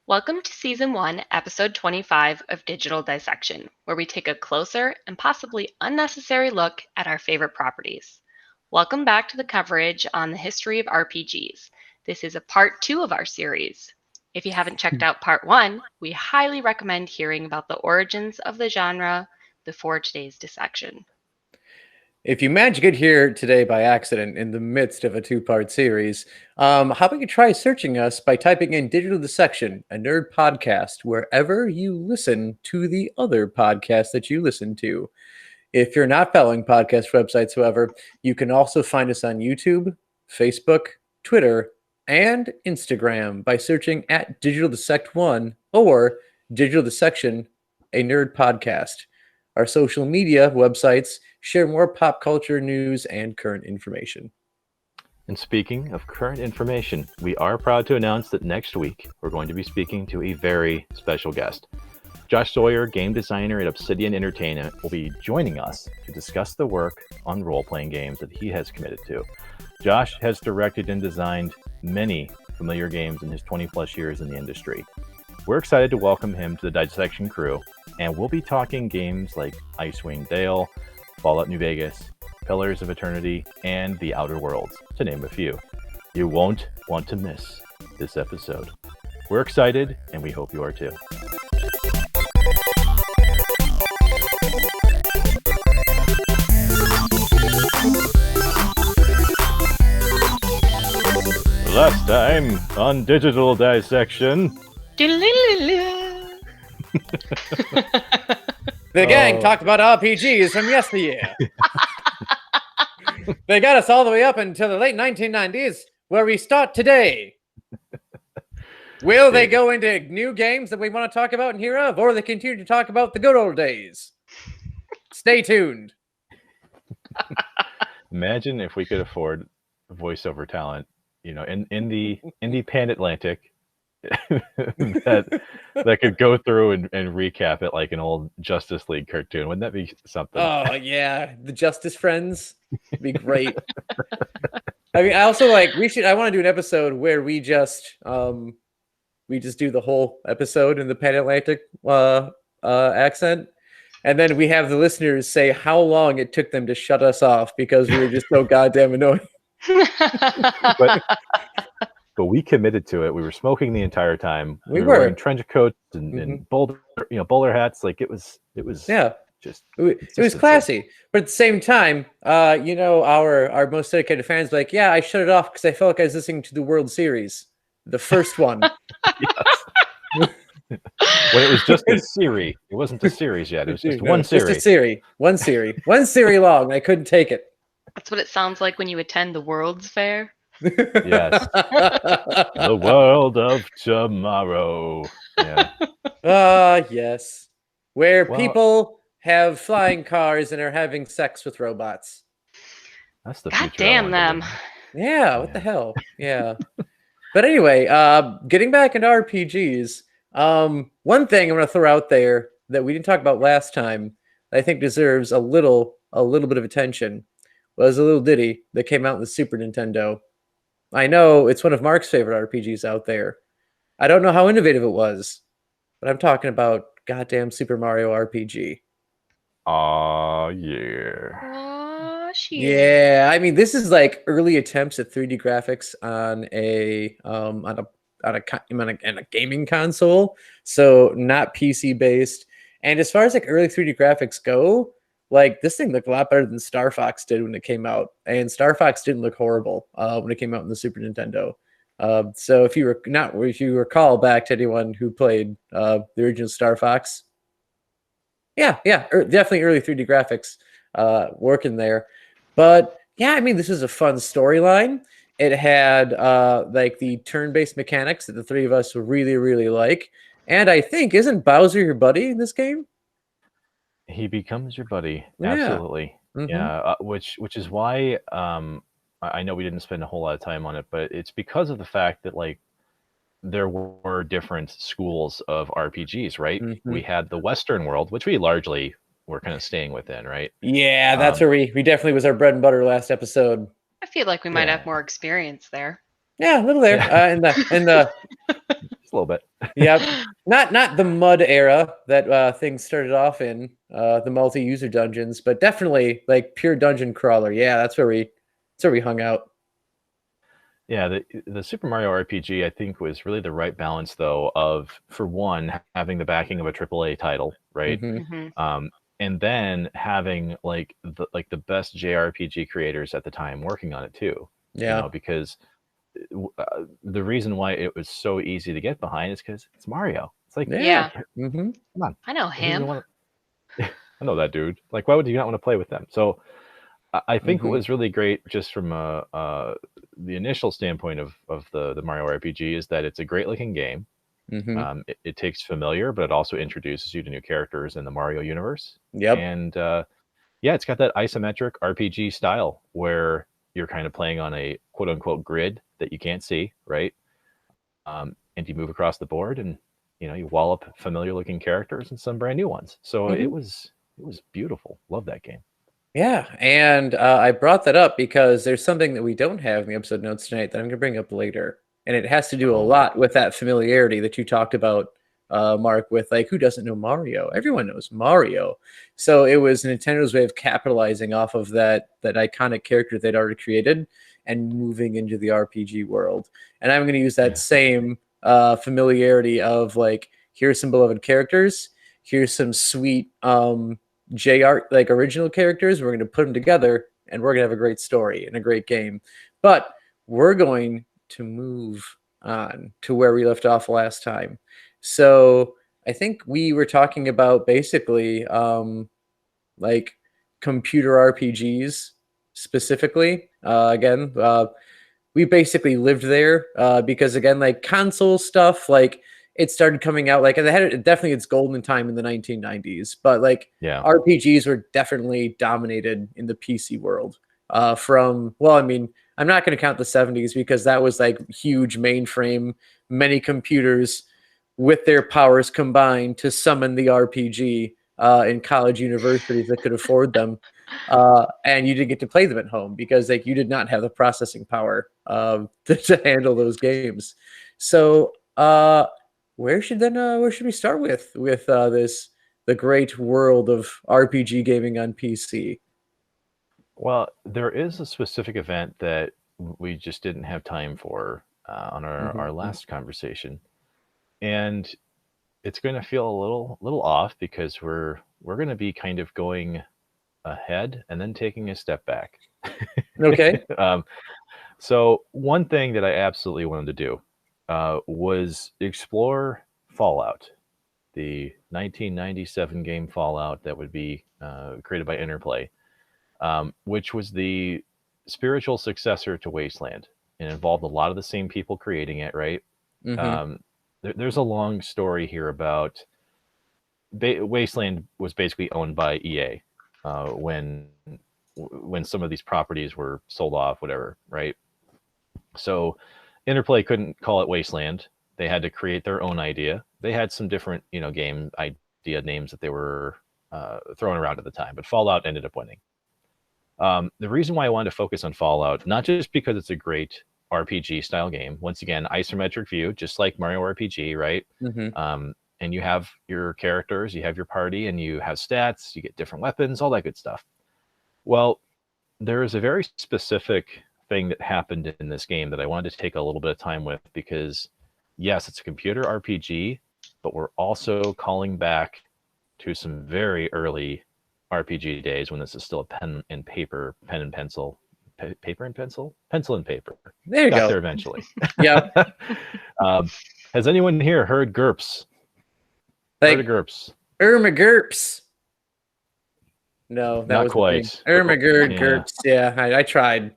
Welcome to Season 1, Episode 25 of Digital Dissection, where we take a closer and possibly unnecessary look at our favorite properties. Welcome back to the coverage on the history of RPGs. This is a part 2 of our series. If you haven't checked out part 1, we highly recommend hearing about the origins of the genre before today's dissection. If you managed to get here today by accident in the midst of a two-part series, how about you try searching us by typing in Digital Dissection, a nerd podcast, wherever you listen to the other podcasts that you listen to. If you're not following podcast websites, however, you can also find us on YouTube, Facebook, Twitter, and Instagram by searching at Digital Dissect 1 or Digital Dissection, a nerd podcast. Our social media websites share more pop culture news and current information. And speaking of current information, we are proud to announce that next week we're going to be speaking to a very special guest. Josh Sawyer, game designer at Obsidian Entertainment, will be joining us to discuss the work on role-playing games that he has committed to. Josh has directed and designed many familiar games in his 20-plus years in the industry. We're excited to welcome him to the Dissection crew, and we'll be talking games like Icewind Dale, Fallout New Vegas, Pillars of Eternity, and The Outer Worlds, to name a few. You won't want to miss this episode. We're excited, and we hope you are too. Last time on Digital Dissection. The gang talked about RPGs from yesteryear. They got us all the way up until the late 1990s, where we start today. Will they go into new games that we want to talk about and hear of, or they continue to talk about the good old days? Stay tuned. Imagine if we could afford voiceover talent, in the Pan-Atlantic that could go through and recap it like an old Justice League cartoon. Wouldn't that be something? Oh yeah, the Justice Friends would be great. I mean, I also I want to do an episode where we just do the whole episode in the Pan-Atlantic accent, and then we have the listeners say how long it took them to shut us off because we were just so goddamn annoying. But we committed to it. We were smoking the entire time. We were were wearing trench coats and bowler hats. Like it was it was classy. insane. But at the same time, our most dedicated fans were like, yeah, I shut it off because I felt like I was listening to the World Series, the first one. When it was just a series. It wasn't a series yet. It was just one series. Just a series. One series long. I couldn't take it. That's what it sounds like when you attend the World's Fair. Yes. The world of tomorrow. Yeah. Yes. Where people have flying cars and are having sex with robots. That's the God future. damn them. Yeah, what the hell? Yeah. But anyway, getting back into RPGs, one thing I'm going to throw out there that we didn't talk about last time that I think deserves a little bit of attention was a little ditty that came out in the Super Nintendo. I know it's one of Mark's favorite RPGs out there. I don't know how innovative it was, but I'm talking about goddamn Super Mario RPG. Oh yeah. Oh, shit. Yeah, I mean this is like early attempts at 3D graphics on a gaming console, so not PC based. And as far as like early 3D graphics go, like this thing looked a lot better than Star Fox did when it came out, and Star Fox didn't look horrible when it came out in the Super Nintendo. So if you recall back to anyone who played the original Star Fox, definitely early 3D graphics working there. But yeah, I mean this is a fun storyline. It had like the turn-based mechanics that the three of us really, really like, and I think isn't Bowser your buddy in this game? He becomes your buddy. Yeah. Absolutely. Mm-hmm. Yeah. Which is why I know we didn't spend a whole lot of time on it, but it's because of the fact that like there were different schools of RPGs, right? Mm-hmm. We had the Western world, which we largely were kind of staying within, right? Yeah, that's where we definitely was our bread and butter last episode. I feel like we might have more experience there. Yeah, a little there. In the a little bit. Yep. Not the mud era that things started off in, the multi-user dungeons, but definitely like pure dungeon crawler. Yeah, that's where we hung out. Yeah, the Super Mario RPG, I think, was really the right balance, though, of, for one, having the backing of a AAA title, right? Hmm. And then having the best JRPG creators at the time working on it too. Yeah. Because the reason why it was so easy to get behind is because it's Mario. It's like, Yeah. Yeah. Hmm. come on, I know who doesn't him. want to? I know that dude. Like, why would you not want to play with them? So I think what Hmm. was really great, just from the initial standpoint of the Mario RPG, is that it's a great looking game. Hmm. It takes familiar, but it also introduces you to new characters in the Mario universe. Yep. And yeah, it's got that isometric RPG style where you're kind of playing on a quote unquote grid that you can't see, right? And you move across the board, and you wallop familiar looking characters and some brand new ones. So Hmm. it was beautiful. Love that game. Yeah, and I brought that up because there's something that we don't have in the episode notes tonight that I'm going to bring up later, and it has to do a Oh. lot with that familiarity that you talked about, Mark. With like, who doesn't know Mario? Everyone knows Mario. So it was Nintendo's way of capitalizing off of that iconic character they'd already created and moving into the RPG world. And I'm going to use that Yeah. same familiarity of like, here's some beloved characters, here's some sweet JR like original characters. We're going to put them together, and we're going to have a great story and a great game. But we're going to move on to where we left off last time. So I think we were talking about basically like computer RPGs specifically. We basically lived there because again, like console stuff, like it started coming out like they had definitely its golden time in the 1990s, but like Yeah. RPGs were definitely dominated in the PC world. From well, I mean, I'm not going to count the 70s because that was like huge mainframe, many computers with their powers combined to summon the RPG in college universities that could afford them. And you didn't get to play them at home because like you did not have the processing power to handle those games. So where should we start with this the great world of RPG gaming on PC? Well, there is a specific event that we just didn't have time for on our Mm-hmm. last conversation, and it's going to feel a little off because we're going to be kind of going ahead and then taking a step back. Okay. So one thing that I absolutely wanted to do was explore Fallout, the 1997 game Fallout that would be created by Interplay, which was the spiritual successor to Wasteland and involved a lot of the same people creating it, right? Mm-hmm. There's a long story here about Wasteland was basically owned by EA when some of these properties were sold off, whatever, right? So Interplay couldn't call it Wasteland. They had to create their own idea. They had some different, game idea names that they were throwing around at the time, but Fallout ended up winning. The reason why I wanted to focus on Fallout, not just because it's a great RPG style game, once again, isometric view, just like Mario RPG, right? Mm-hmm. And you have your characters, you have your party, and you have stats, you get different weapons, all that good stuff. Well, there is a very specific thing that happened in this game that I wanted to take a little bit of time with because, yes, it's a computer RPG, but we're also calling back to some very early RPG days when this is still a pen and pencil, paper and pencil, pencil and paper. There you Got go. there eventually. Yeah. Has anyone here heard GURPS? Like Heard of GURPS? Irma Gerps. No, that Not was quite. Irma Yeah. Gerps. Yeah, I tried.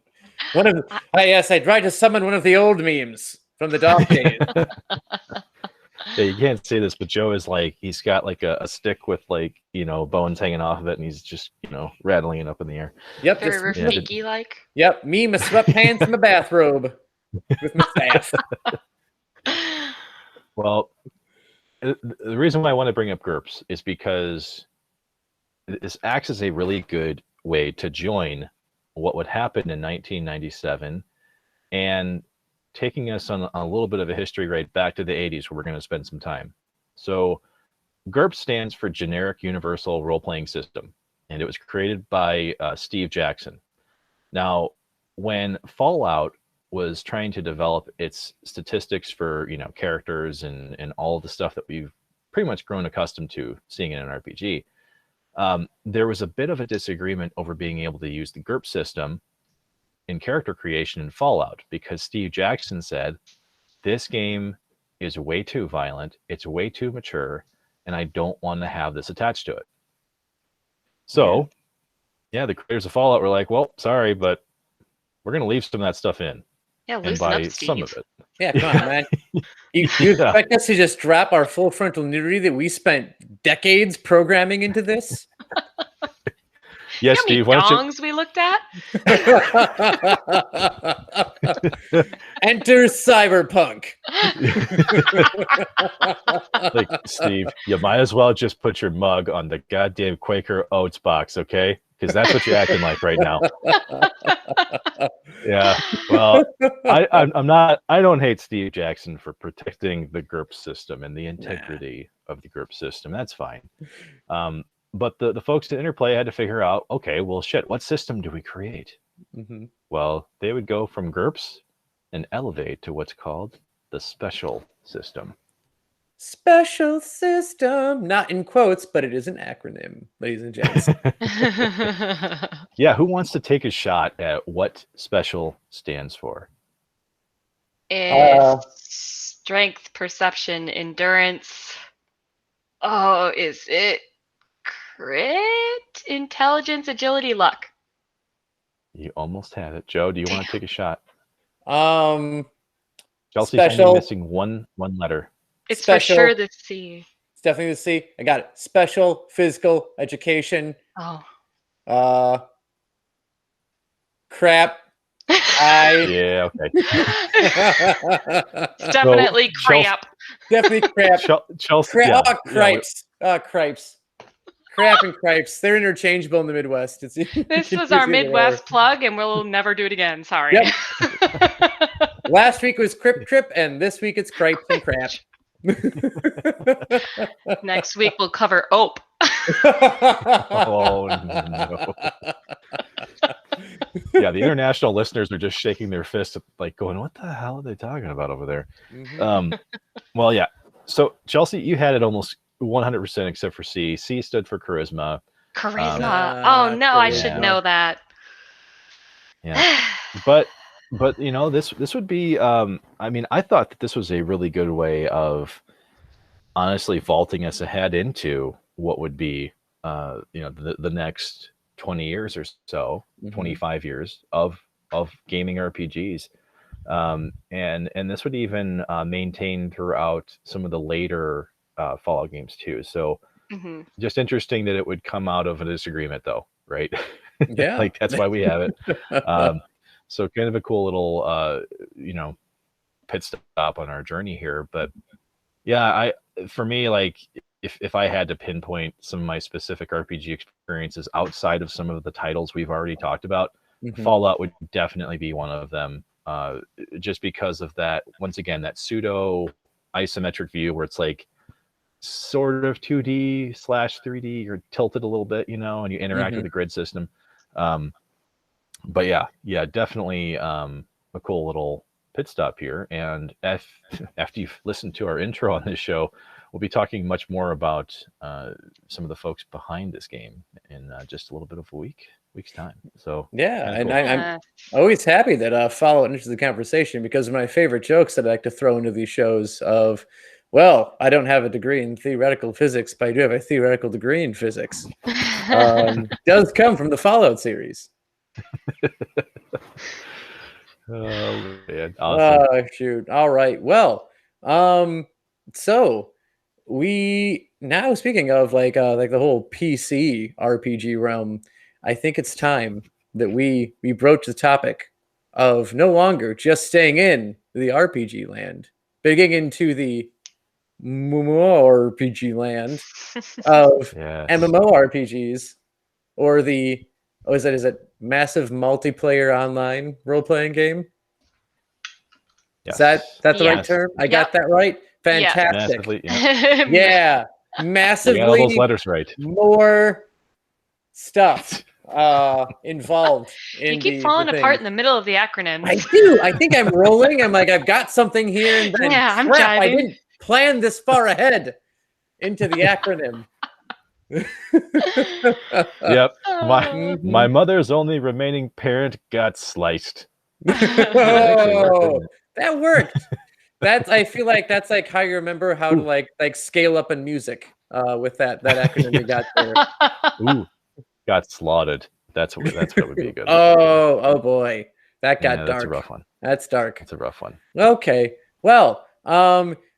Yes, I tried to summon one of the old memes from the dog days. Yeah, you can't see this, but Joe is like, he's got like a stick with like, bones hanging off of it, and he's just, rattling it up in the air. Yep, Very just Rafiki like. yep, me, my sweatpants, and my bathrobe with my staff. Well, the reason why I want to bring up GURPS is because this acts as a really good way to join what would happen in 1997 and taking us on a little bit of a history right back to the 80s, where we're going to spend some time. So GURP stands for Generic Universal Role-Playing System, and it was created by Steve Jackson. Now, when Fallout was trying to develop its statistics for, characters and all the stuff that we've pretty much grown accustomed to seeing in an RPG, there was a bit of a disagreement over being able to use the GURP system in character creation in Fallout, because Steve Jackson said, this game is way too violent, it's way too mature, and I don't want to have this attached to it. So, the creators of Fallout were like, well, sorry, but we're going to leave some of that stuff in. Yeah, And loosen by up, Steve. some of it. Yeah, come on, man. You expect us to just drop our full frontal nudity that we spent decades programming into this? Yes, You know Steve, how why many don't dongs we looked at? Enter cyberpunk. Like, Steve, you might as well just put your mug on the goddamn Quaker Oats box, okay? Because that's what you're acting like right now. Yeah. Well, I don't hate Steve Jackson for protecting the GURP system and the integrity of the GURP system. That's fine. But the folks at Interplay had to figure out, okay, well, shit, what system do we create? Mm-hmm. Well, they would go from GURPS and elevate to what's called the special system. Special system, not in quotes, but it is an acronym, ladies and gents. Yeah, who wants to take a shot at what special stands for? It's strength, perception, endurance. Oh, is it crit? Intelligence, agility, luck. You almost have it. Joe, do you want to take a shot? Chelsea's special. only missing one letter. It's Special. for sure the C. It's definitely the C. I got it. Special, physical, education. Oh. Crap. Yeah, okay. It's definitely crap. Definitely crap. Chelsea. Crap. Yeah, Cripes. Cripes. Crap and cripes. They're interchangeable in the Midwest. This was our Midwest plug, and we'll never do it again. Sorry. Yep. Last week was Crip, and this week it's cripes and crap. Next week we'll cover OPE. Oh, no. Yeah, the international listeners are just shaking their fists, like going, what the hell are they talking about over there? Mm-hmm. Well, yeah. So, Chelsea, you had it almost 100% except for C. C stood for charisma. Charisma. Oh, no, I should know that. Yeah. But this would be, I thought that this was a really good way of honestly vaulting us ahead into what would be, the next 20 years or so, 25 years of gaming RPGs. And this would even maintain throughout some of the later Fallout games too. So just interesting that it would come out of a disagreement though, right? Yeah. Like that's why we have it. So kind of a cool little, pit stop on our journey here. But yeah, for me, like if I had to pinpoint some of my specific RPG experiences outside of some of the titles we've already talked about, Fallout would definitely be one of them. Just because of that, once again, that pseudo isometric view where it's like sort of 2D/3D, you're tilted a little bit, and you interact with the grid system. But yeah, definitely a cool little pit stop here. And after you've listened to our intro on this show, we'll be talking much more about some of the folks behind this game in just a little bit of a week's time. So yeah, and cool. I'm always happy that Fallout enters the conversation because of my favorite jokes that I like to throw into these shows of, well, I don't have a degree in theoretical physics, but I do have a theoretical degree in physics. Does come from the Fallout series. Oh man, awesome. Oh shoot. All right. Well, so we now, speaking of like the whole PC RPG realm, I think it's time that we broach the topic of no longer just staying in the RPG land, but getting into the RPG land of MMORPGs, or the is it massive multiplayer online role-playing game? Is that the right Yes. term? I Yep. got that right? Yeah. Fantastic. Massively. Yeah. Yeah. You got all those Massively letters right. more stuff involved in You keep the falling apart thing. in the middle of the acronyms. I do. I think I'm rolling. I'm like, I've got something here, and then Yeah, I'm crap, I jiving. didn't plan this far ahead into the acronym. Yep. Oh. My mother's only remaining parent got sliced. Oh, that worked. I feel like that's like how you remember how to like scale up in music with that acronym you got there. Ooh, got slaughtered. That's what would be good. Oh boy. That got dark. That's a rough one. That's dark. That's a rough one. Okay. Well,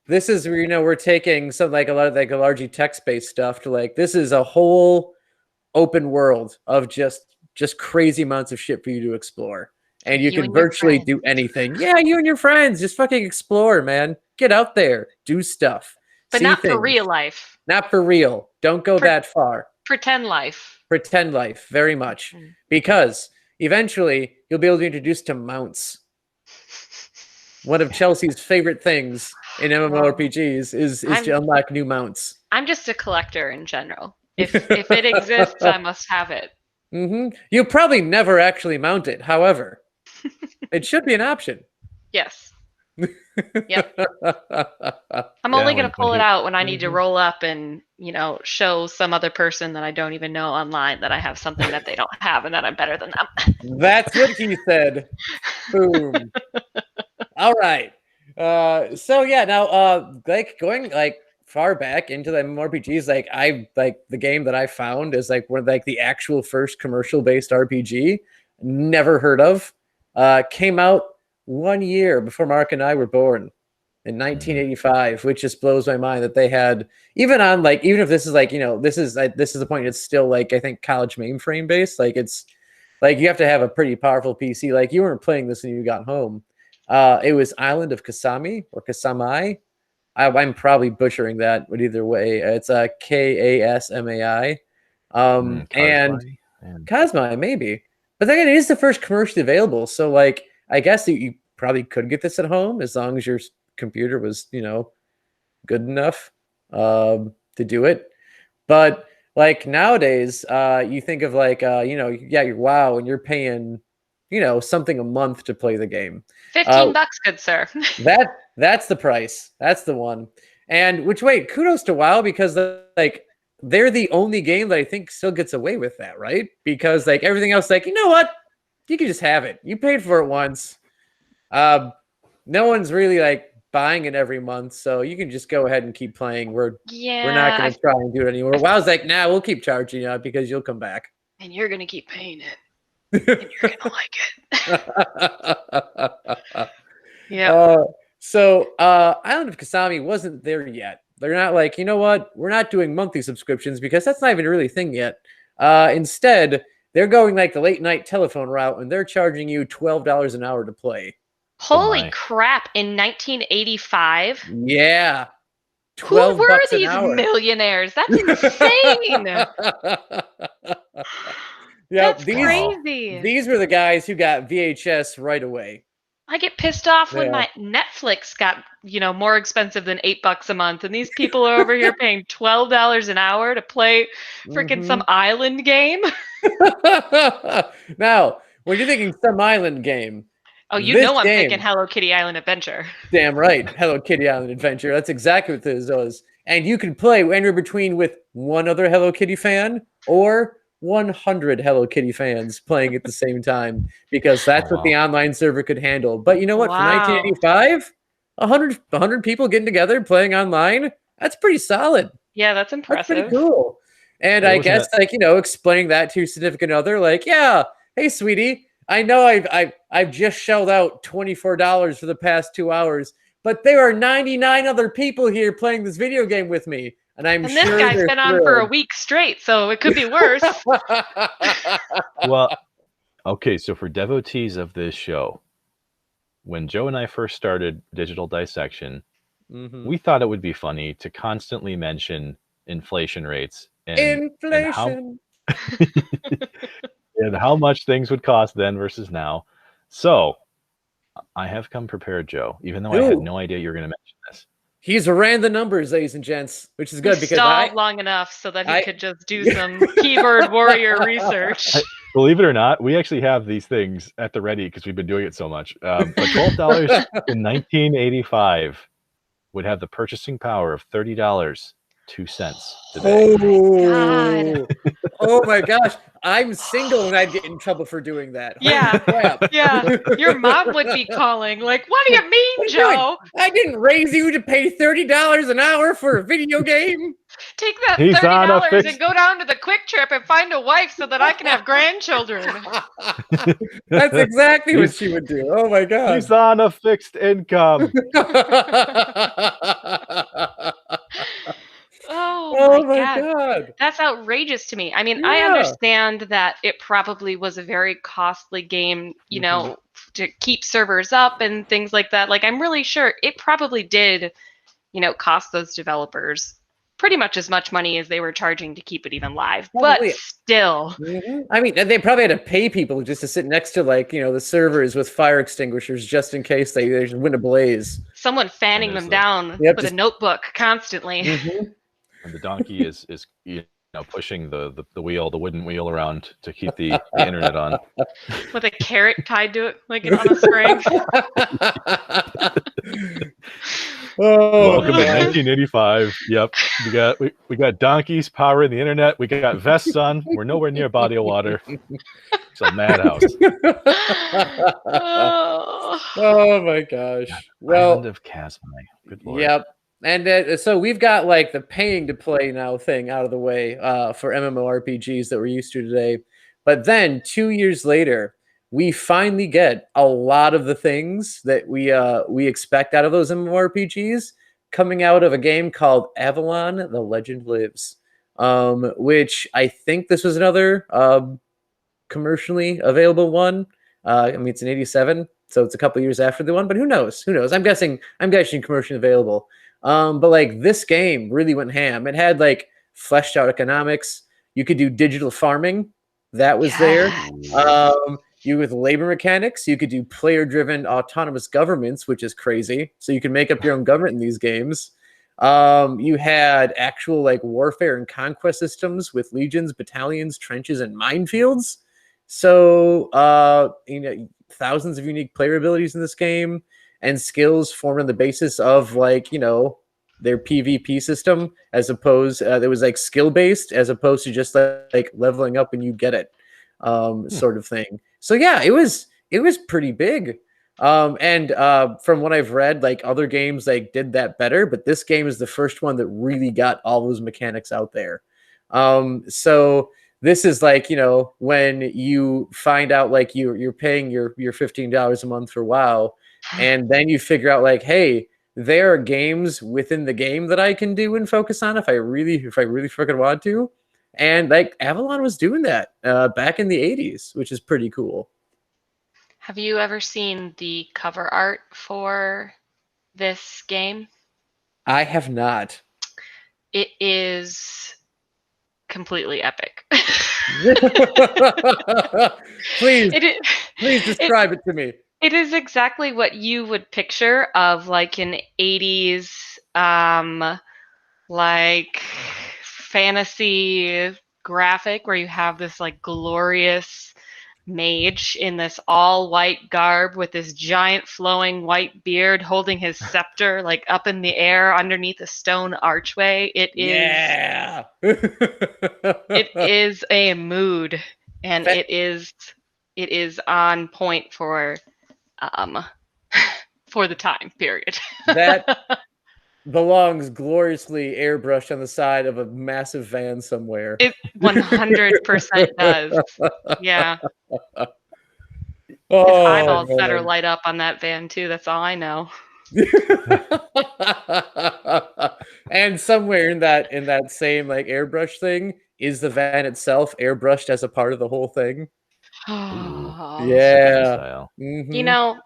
this is where we're taking some like a lot of like a largely text-based stuff to like this is a whole open world of just crazy amounts of shit for you to explore. And you can virtually do anything. Yeah, you and your friends just fucking explore, man. Get out there, do stuff. But not for real life. Not for real. Don't go that far. Pretend life. Pretend life, very much. Because eventually you'll be able to be introduced to mounts. One of Chelsea's favorite things in MMORPGs is to unlock new mounts. I'm just a collector in general. If it exists, I must have it. You'll probably never actually mount it. However, it should be an option. Yes. Yep. I'm only going to pull it out when I need to roll up and, show some other person that I don't even know online that I have something that they don't have and that I'm better than them. That's what he said. Boom. All right. So yeah, now like going like far back into the MMORPGs, like the game that I found is like one of like the actual first commercial based RPG. Never heard of. Came out 1 year before Mark and I were born in 1985, which just blows my mind that they had even if this is like this is the point. It's still like I think college mainframe based. Like it's like you have to have a pretty powerful PC. Like you weren't playing this when you got home. It was Island of Kasami or Kasamai. I'm probably butchering that, but either way, it's Kasmai. And Cosmai maybe. But then it is the first commercially available, so like I guess you probably could get this at home as long as your computer was good enough to do it. But like nowadays, you think of like your WoW, and you're paying something a month to play the game. $15, good sir. That's the price. That's the one. And kudos to WoW because like they're the only game that I think still gets away with that, right? Because like everything else, like, you know what? You can just have it. You paid for it once. No one's really like buying it every month, so you can just go ahead and keep playing. We're not going to try and do it anymore. WoW's like, nah, we'll keep charging you because you'll come back. And you're going to keep paying it. And you're going to like it. Yeah. So Island of Kasami wasn't there yet. They're not like, you know what? We're not doing monthly subscriptions because that's not even really a thing yet. Instead, they're going like the late night telephone route, and they're charging you $12 an hour to play. Holy crap! In 1985. Yeah. Who were these millionaires? That's insane. Yeah, that's crazy. These were the guys who got VHS right away. I get pissed off when my Netflix got, more expensive than $8 a month, and these people are over here paying $12 an hour to play freaking some island game. Now, when you're thinking some island game, I'm thinking Hello Kitty Island Adventure. Damn right, Hello Kitty Island Adventure. That's exactly what this was. And you can play anywhere between with one other Hello Kitty fan or 100 Hello Kitty fans playing at the same time because that's what the online server could handle. But you know what? For 1985, 100 people getting together playing online, that's pretty solid. Yeah, that's impressive. That's pretty cool. And I guess explaining that to your significant other, like, yeah, hey, sweetie, I know I've just shelled out $24 for the past 2 hours, but there are 99 other people here playing this video game with me. And this guy's been on for a week straight, so it could be worse. Well, okay, so for devotees of this show, when Joe and I first started Digital Dissection, we thought it would be funny to constantly mention inflation rates and how much things would cost then versus now. So I have come prepared, Joe, even though I had Ooh. no idea you were going to mention this. He's ran the numbers, ladies and gents, which is good He because stalled long enough so that he I- could just do some keyboard warrior research. Believe it or not, we actually have these things at the ready because we've been doing it so much. But $12 in 1985 would have the purchasing power of $30.02 today. Oh, oh my gosh. I'm single and I'd get in trouble for doing that. Yeah. Holy crap. Yeah, your mom would be calling, like, what do you mean, What are you doing? Joe? I didn't raise you to pay $30 an hour for a video game. Take that He's on a $30 fixed- and go down to the Quick Trip and find a wife so that I can have grandchildren. That's exactly what she would do. Oh my god. He's on a fixed income. Oh my God. god. That's outrageous to me. I mean, I Yeah. understand that it probably was a very costly game, you know, to keep servers up and things like that. Like, I'm really sure it probably did, you know, cost those developers pretty much as much money as they were charging to keep it even live. Probably. But still, I mean, they probably had to pay people just to sit next to, like, you know, the servers with fire extinguishers just in case they just went ablaze. someone fanning them down Yep, with just- a notebook constantly. And the donkey is you know, pushing the wheel, the wooden wheel around to keep the internet on. With a carrot tied to it, like on a string. Oh, Welcome to man. 1985. Yep, we got donkeys powering the internet. We got vests on. We're nowhere near a body of water. It's a madhouse. Oh. Oh my gosh. Well, Island of Casmai. Good lord. yep. And so we've got like the paying to play now thing out of the way for MMORPGs that we're used to today. But then 2 years later, we finally get a lot of the things that we expect out of those MMORPGs coming out of a game called Avalon: The Legend Lives, which I think this was another commercially available one. I mean, it's an 87, so it's a couple years after the one, but who knows? Who knows? I'm guessing commercially available. But like this game really went ham. It had like fleshed out economics. You could do digital farming. That was there. You with labor mechanics, you could do player-driven autonomous governments, which is crazy. So you can make up your own government in these games. You had actual like warfare and conquest systems with legions, battalions, trenches, and minefields. So you know, thousands of unique player abilities in this game and skills formed on the basis of, like, you know, their PvP system, as opposed it was like skill based as opposed to just like leveling up when you get it, sort of thing. So yeah, it was pretty big. And from what I've read, like other games like did that better, but this game is the first one that really got all those mechanics out there. So this is like, you know, when you find out like you're paying your $15 a month for WoW, and then you figure out like, hey, there are games within the game that I can do and focus on if I really freaking want to. And like Avalon was doing that back in the 80s, which is pretty cool. Have you ever seen the cover art for this game? I have not. It is completely epic. Please It describe it to me. It is exactly what you would picture of like an 80s like fantasy graphic where you have this like glorious mage in this all white garb with this giant flowing white beard holding his scepter like up in the air underneath a stone archway. It is a mood, and it is on point for the time period. That belongs gloriously airbrushed on the side of a massive van somewhere. It 100% does. Yeah. Oh, His eyeballs man. better light up on that van too. That's all I know. And somewhere in that same like airbrush thing is the van itself airbrushed as a part of the whole thing. Yeah. Style. Mhm. You know,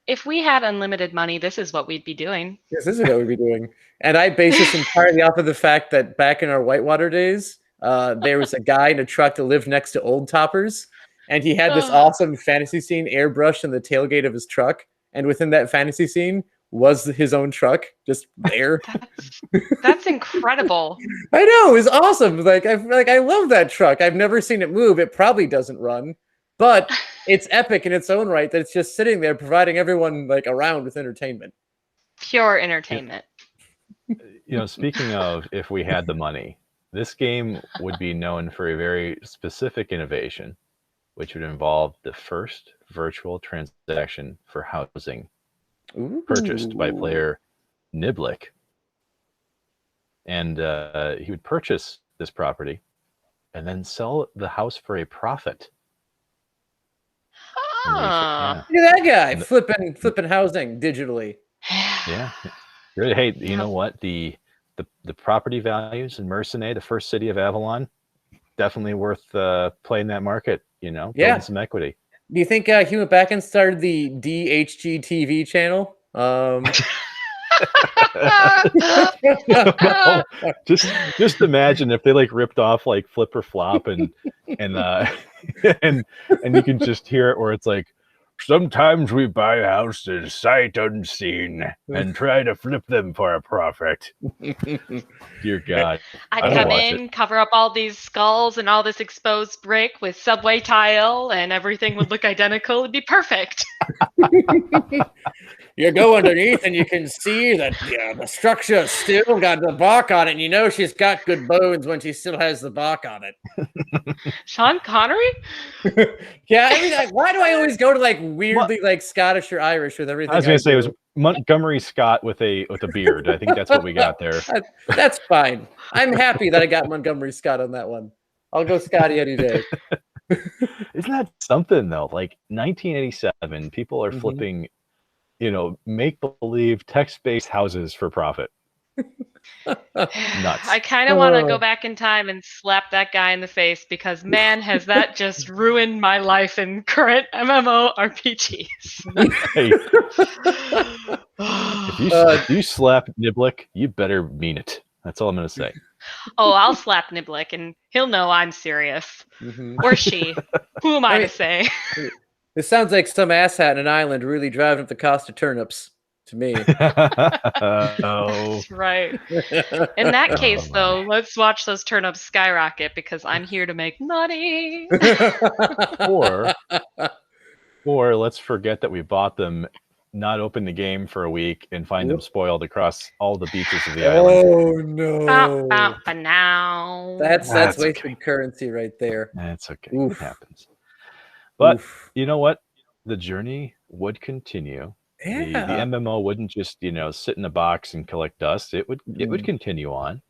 if we had unlimited money, this is what we'd be doing. Yes, this is what we'd be doing. And I base this entirely off of the fact that back in our Whitewater days, there was a guy in a truck that lived next to Old Toppers, and he had this awesome fantasy scene airbrushed in the tailgate of his truck. and within that fantasy scene was his own truck just there. That's incredible. I know, it's awesome. I love that truck. I've never seen it move. It probably doesn't run, but it's epic in its own right that it's just sitting there providing everyone like around with entertainment. Pure entertainment. Speaking of if we had the money, this game would be known for a very specific innovation, which would involve the first virtual transaction for housing purchased by player Niblick. And he would purchase this property and then sell the house for a profit. Oh. Yeah. Look at that guy flipping housing digitally. Yeah. Hey, you know what? The property values in Mercenay, the first city of Avalon, definitely worth playing that market, building some equity. Do you think he went back and started the DHG TV channel? just imagine if they ripped off Flip or Flop and and you can just hear it where it's like, sometimes we buy houses sight unseen and try to flip them for a profit. Dear God. I'd come in, cover up all these skulls and all this exposed brick with subway tile, and everything would look identical. It'd be perfect. You go underneath and you can see that the structure still got the bark on it. And she's got good bones when she still has the bark on it. Sean Connery? Yeah, why do I always go to weirdly Scottish or Irish with everything? I was going to say it was Montgomery Scott with a beard. I think that's what we got there. That's fine. I'm happy that I got Montgomery Scott on that one. I'll go Scotty any day. Isn't that something though? 1987, people are flipping, make-believe text-based houses for profit. Nuts. I kind of want to go back in time and slap that guy in the face because, man, has that just ruined my life in current MMORPGs. Hey, if you slap Niblick, you better mean it. That's all I'm going to say. Oh, I'll slap Niblick and he'll know I'm serious. Or she. Who am I to say? This sounds like some asshat in an island really driving up the cost of turnips to me. That's right. In that case, though, let's watch those turnips skyrocket because I'm here to make money. Or let's forget that we bought them, not open the game for a week, and find them spoiled across all the beaches of the island. Oh no! For now. That's wasted currency right there. That's okay. Oof. It happens. But you know what? The journey would continue. Yeah. The MMO wouldn't just sit in a box and collect dust. It would continue on,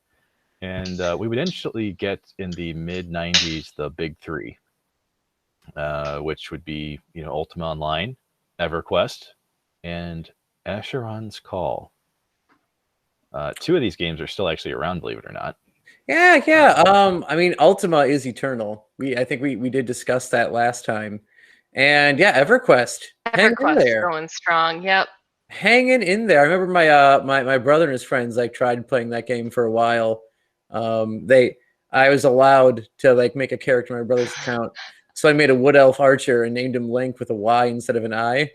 and we would eventually get in the mid 90s the big three, which would be Ultima Online, EverQuest, and Asheron's Call. Two of these games are still actually around, believe it or not. Yeah. I mean, Ultima is eternal. I think we did discuss that last time. And EverQuest hanging in there, going strong. Yep, hanging in there. I remember my brother and his friends tried playing that game for a while. I was allowed to make a character in my brother's account, so I made a wood elf archer and named him Link with a Y instead of an I.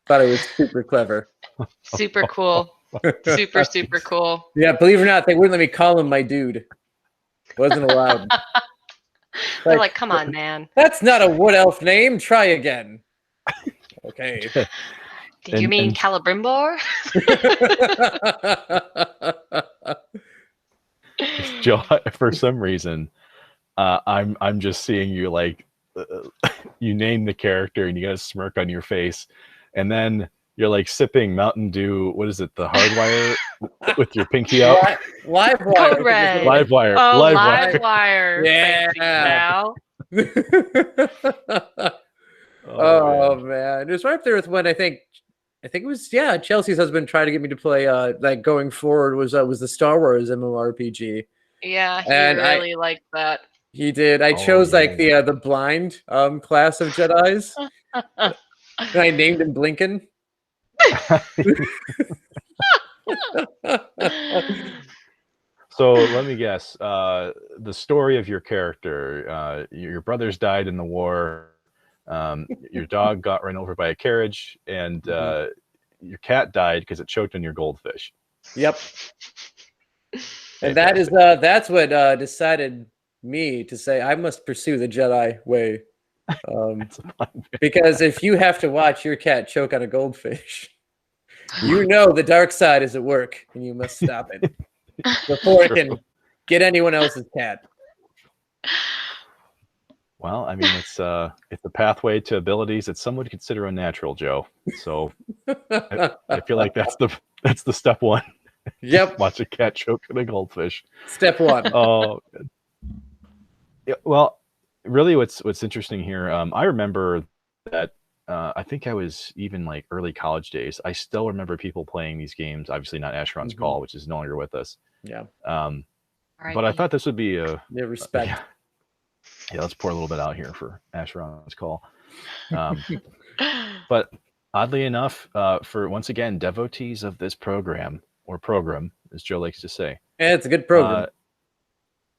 Thought it was super clever. Super cool. Super cool. Yeah, believe it or not, they wouldn't let me call him my dude. Wasn't allowed. They're like, come on, man. That's not a wood elf name. Try again. Okay. Did you mean Celebrimbor? Joe, for some reason, I'm just seeing you you name the character and you got a smirk on your face, and then you're sipping Mountain Dew. What is it? The Hardwire with your pinky out. Livewire. Code Red. Livewire. Oh, Livewire. Yeah. Oh man, it was right up there with when I think it was Chelsea's husband tried to get me to play going forward was the Star Wars MMORPG. Yeah, he and really liked that. He did. I chose the blind class of Jedis. And I named him Blinken. So let me guess. The story of your character: your brothers died in the war. Your dog got run over by a carriage, and your cat died because it choked on your goldfish. Yep. And Fantastic. that's what decided me to say I must pursue the Jedi way. Because if you have to watch your cat choke on a goldfish, you know the dark side is at work, and you must stop it before it can get anyone else's cat. Well, I mean, it's a pathway to abilities that some would consider unnatural, Joe. So I feel like that's the step one. Yep. Watch a cat choke on a goldfish. Step one. Oh, yeah, well, really, what's interesting here? I remember that. I think I was even like early college days. I still remember people playing these games. Obviously, not Asheron's Call, which is no longer with us. Yeah. But I thought this would be a respect. Yeah, let's pour a little bit out here for Asheron's Call. But oddly enough, for once again, devotees of this program, as Joe likes to say. Yeah, it's a good program.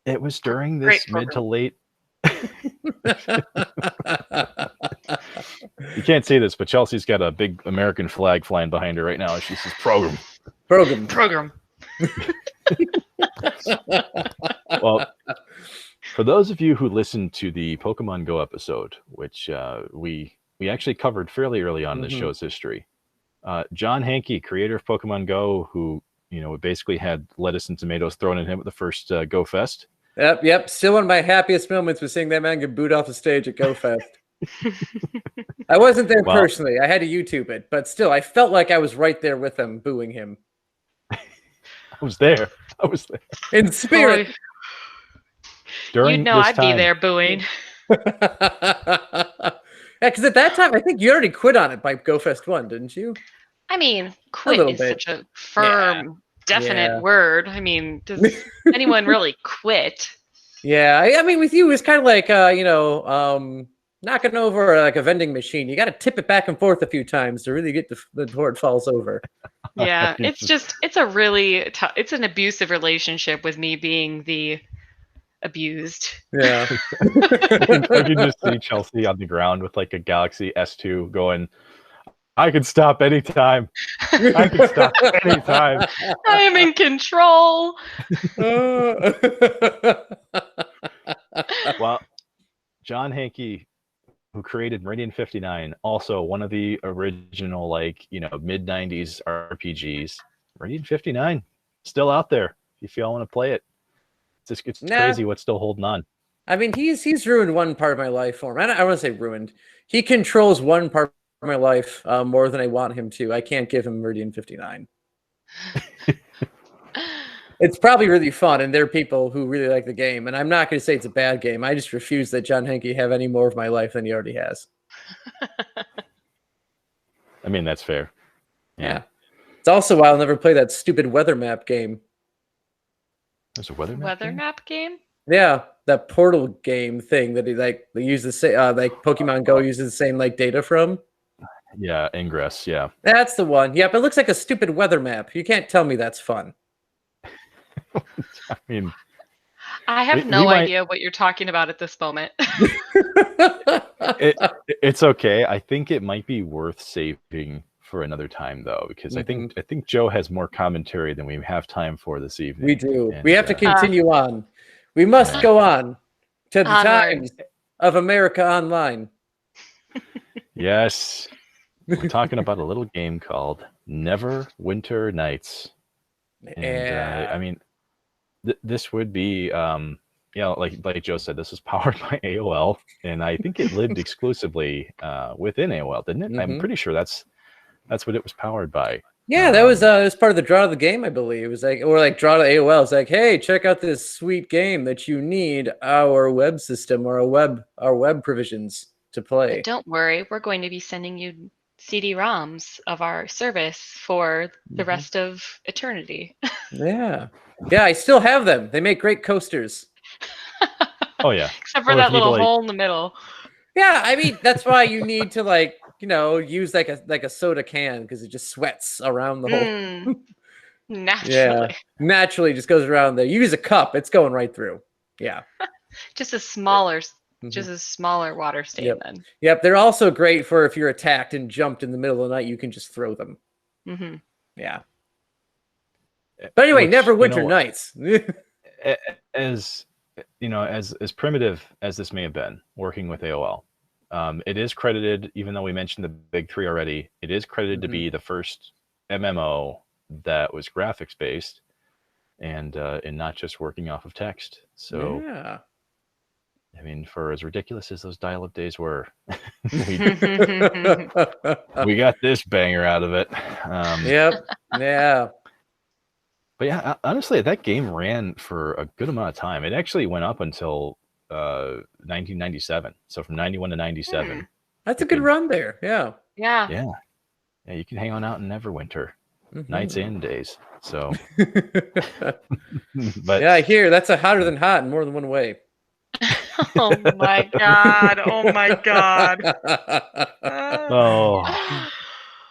It was during this mid to late. You can't see this, but Chelsea's got a big American flag flying behind her right now. She says program. Well, for those of you who listened to the Pokemon Go episode, which we actually covered fairly early on in the show's history, John Hankey, creator of Pokemon Go, who basically had lettuce and tomatoes thrown at him at the first Go Fest. Yep. Still one of my happiest moments was seeing that man get booed off the stage at Go Fest. I wasn't there personally. I had to YouTube it, but still, I felt like I was right there with him, booing him. I was there. In spirit. During I'd be there booing. Yeah, because at that time, I think you already quit on it by Go Fest 1, didn't you? I mean, quit is such a firm, definite word. I mean, does anyone really quit? Yeah, I mean, with you, it's kind of like, knocking over like a vending machine. You got to tip it back and forth a few times to really get before it falls over. Yeah, it's a really it's an abusive relationship with me being the abused. Yeah. I can just see Chelsea on the ground with like a Galaxy S2 going, I can stop anytime. I can stop anytime. I am in control. Well, John Hankey, who created Meridian 59, also one of the original mid-90s RPGs. Meridian 59, still out there if y'all want to play it. It's crazy what's still holding on. I mean, he's ruined one part of my life for me. I want to say ruined. He controls one part of my life more than I want him to. I can't give him Meridian 59. It's probably really fun, and there are people who really like the game. And I'm not going to say it's a bad game. I just refuse that John Hankey have any more of my life than he already has. I mean, that's fair. Yeah. It's also why I'll never play that stupid weather map game. There's a weather map game? Yeah, that portal game thing that they use the same Pokemon Go uses the same data from. Yeah, Ingress. Yeah, that's the one. Yep, it looks like a stupid weather map. You can't tell me that's fun. I mean, I have no idea what you're talking about at this moment. It's okay. I think it might be worth saving for another time, though, because I think Joe has more commentary than we have time for this evening. We do. And we have to continue on. We must go on to the times of America Online. Yes. We're talking about a little game called Neverwinter Nights. And I mean, this would be, like Joe said, this is powered by AOL, and I think it lived exclusively within AOL, didn't it? I'm pretty sure that's what it was powered by. Yeah, that was part of the draw of the game, I believe. It was draw to AOL. It's like, hey, check out this sweet game that you need our web system or our web provisions to play. But don't worry, we're going to be sending you CD-ROMs of our service for the rest of eternity. Yeah, I still have them. They make great coasters. Oh yeah, except for that little hole in the middle. Yeah, I mean that's why you need to use like a soda can because it just sweats around the hole. Naturally. Yeah, naturally just goes around there. You use a cup, it's going right through. Yeah. Just a smaller water stain then. Yep, they're also great for if you're attacked and jumped in the middle of the night, you can just throw them. Mm-hmm. Yeah. But anyway, Which, Neverwinter Nights. as as primitive as this may have been, working with AOL, it is credited, even though we mentioned the big three already, it is credited to be the first MMO that was graphics based and not just working off of text. So yeah. I mean, for as ridiculous as those dial-up days were, we got this banger out of it. Yep. Yeah. But yeah, honestly, that game ran for a good amount of time. It actually went up until 1997. So from 91 to 97. That's a good run there. Yeah. Yeah. Yeah. Yeah, you can hang on out in Neverwinter, nights and days. So, but yeah, I hear that's a hotter than hot in more than one way. Oh my god! Oh my god! Oh.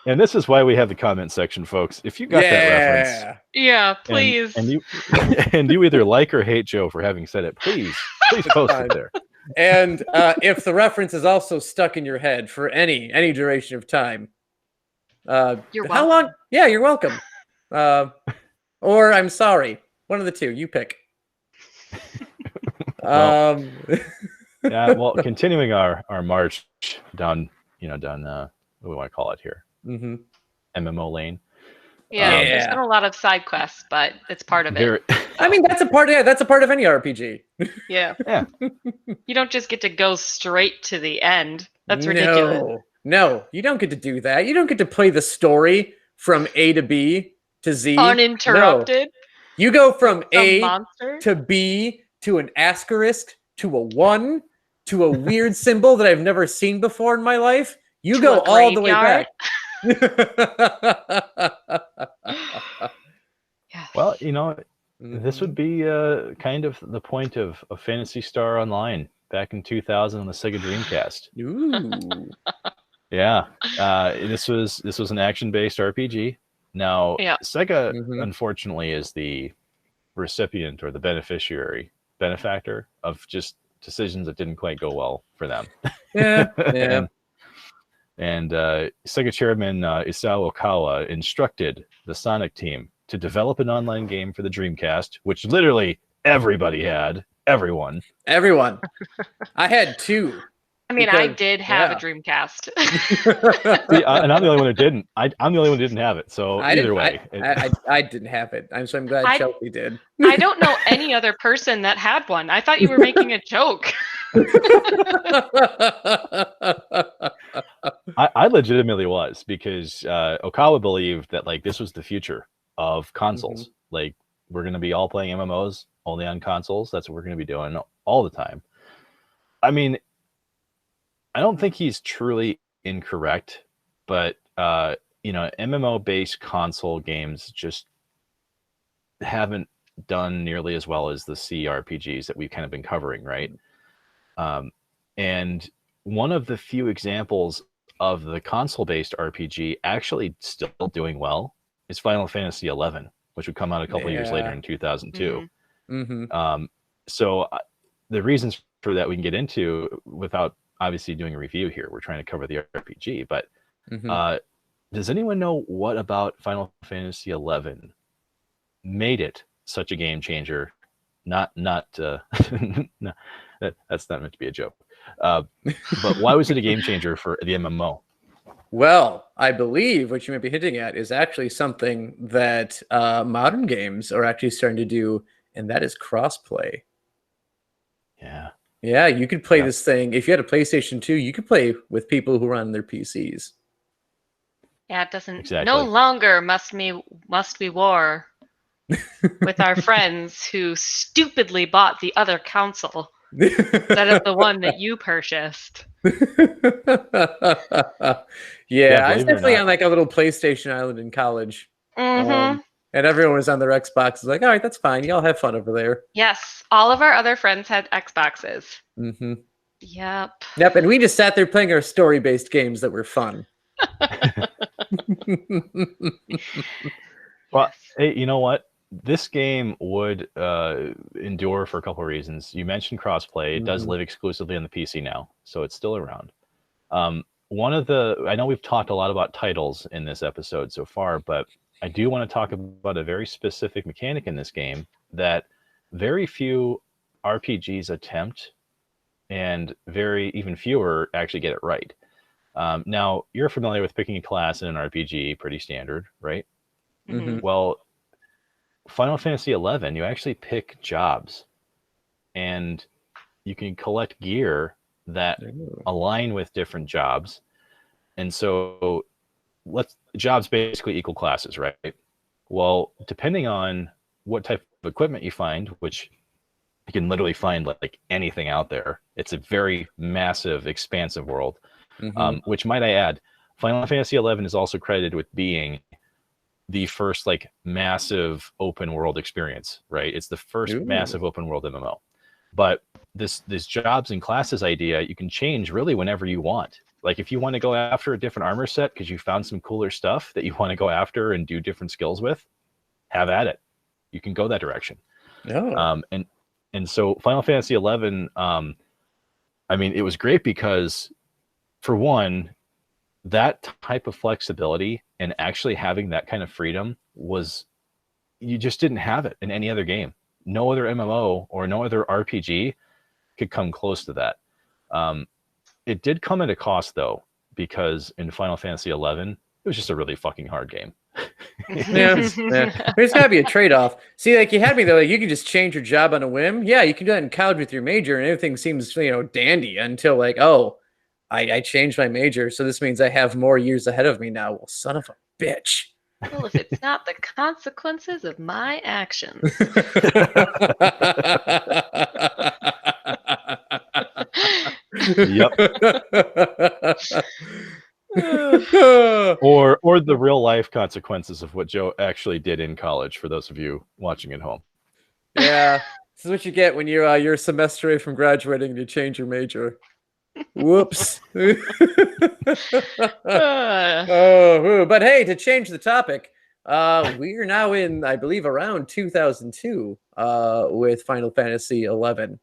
And this is why we have the comment section, folks. If you got that reference, yeah, please, and you either like or hate Joe for having said it, please post it there. And if the reference is also stuck in your head for any duration of time, you're how welcome. long? Yeah, you're welcome. Or I'm sorry. One of the two. You pick. Well, yeah. Well, continuing our march down, what do we want to call it here? MMO lane. Yeah, there's been a lot of side quests, but it's part of it. I mean, that's a part. Yeah, that's a part of any RPG. Yeah. Yeah. You don't just get to go straight to the end. That's ridiculous. No, you don't get to do that. You don't get to play the story from A to B to Z uninterrupted. No. You go from A monster to B to an asterisk to a 1 to a weird symbol that I've never seen before in my life. You go all the way back. Yes. Well, this would be kind of the point of Phantasy Star Online back in 2000 on the Sega Dreamcast. Ooh. Yeah, this was an action-based RPG. Now, Sega, unfortunately, is the recipient or the benefactor of just decisions that didn't quite go well for them. Yeah. And Sega chairman Isao Okawa instructed the Sonic team to develop an online game for the Dreamcast, which literally everybody had. Everyone. I had 2. I mean, I did have a Dreamcast. See, and I'm the only one who didn't. I'm the only one who didn't have it. So either way. I didn't have it. I'm glad Chelsea did. I don't know any other person that had one. I thought you were making a joke. I legitimately was, because Okawa believed that this was the future of consoles. We're going to be all playing MMOs only on consoles. That's what we're going to be doing all the time. I mean, I don't think he's truly incorrect, but MMO-based console games just haven't done nearly as well as the CRPGs that we've kind of been covering, right? And one of the few examples of the console-based RPG actually still doing well is Final Fantasy XI, which would come out a couple of years later in 2002. So the reasons for that we can get into without obviously doing a review here. We're trying to cover the RPG, but does anyone know what about Final Fantasy XI made it such a game changer? No, that's not meant to be a joke. But why was it a game changer for the MMO? Well, I believe what you might be hinting at is actually something that modern games are actually starting to do, and that is crossplay. Yeah, you could play this thing. If you had a PlayStation 2, you could play with people who run their PCs. Yeah, it doesn't. No longer must we war with our friends who stupidly bought the other console instead of the one that you purchased. Yeah, I was definitely on a little PlayStation island in college. And everyone was on their Xbox. Like, all right, that's fine. Y'all have fun over there. Yes, all of our other friends had Xboxes. Yep, and we just sat there playing our story-based games that were fun. Well, hey, you know what? This game would endure for a couple of reasons. You mentioned crossplay. It does live exclusively on the PC now, so it's still around. I know we've talked a lot about titles in this episode so far, but I do want to talk about a very specific mechanic in this game that very few RPGs attempt, and even fewer actually get it right. Now, you're familiar with picking a class in an RPG, pretty standard, right? Mhm. Well, Final Fantasy XI, you actually pick jobs, and you can collect gear that align with different jobs. And so jobs basically equal classes, right? Well, depending on what type of equipment you find, which you can literally find like anything out there. It's a very massive, expansive world. Which, might I add, Final Fantasy XI is also credited with being the first like massive open world experience, right? It's the first massive open world MMO. But this jobs and classes idea you can change really whenever you want. Like if you want to go after a different armor set because you found some cooler stuff that you want to go after and do different skills with, have at it. You can go that direction. And so Final Fantasy XI, I mean, it was great because, for one, that type of flexibility and actually having that kind of freedom you just didn't have it in any other game. No other MMO or no other RPG could come close to that. It did come at a cost, though, because in Final Fantasy XI, it was just a really fucking hard game. There's gotta be a trade-off. See, like you had me though, like you can just change your job on a whim. Yeah, you can do that in college with your major, and everything seems dandy until like, oh, I changed my major, so this means I have more years ahead of me now. Well, son of a bitch. Well, if it's not the consequences of my actions. Yep. or the real life consequences of what Joe actually did in college, for those of you watching at home. Yeah. This is what you get when you're a semester away from graduating and you change your major. Whoops. But hey, to change the topic, we are now in, I believe, around 2002 with Final Fantasy XI.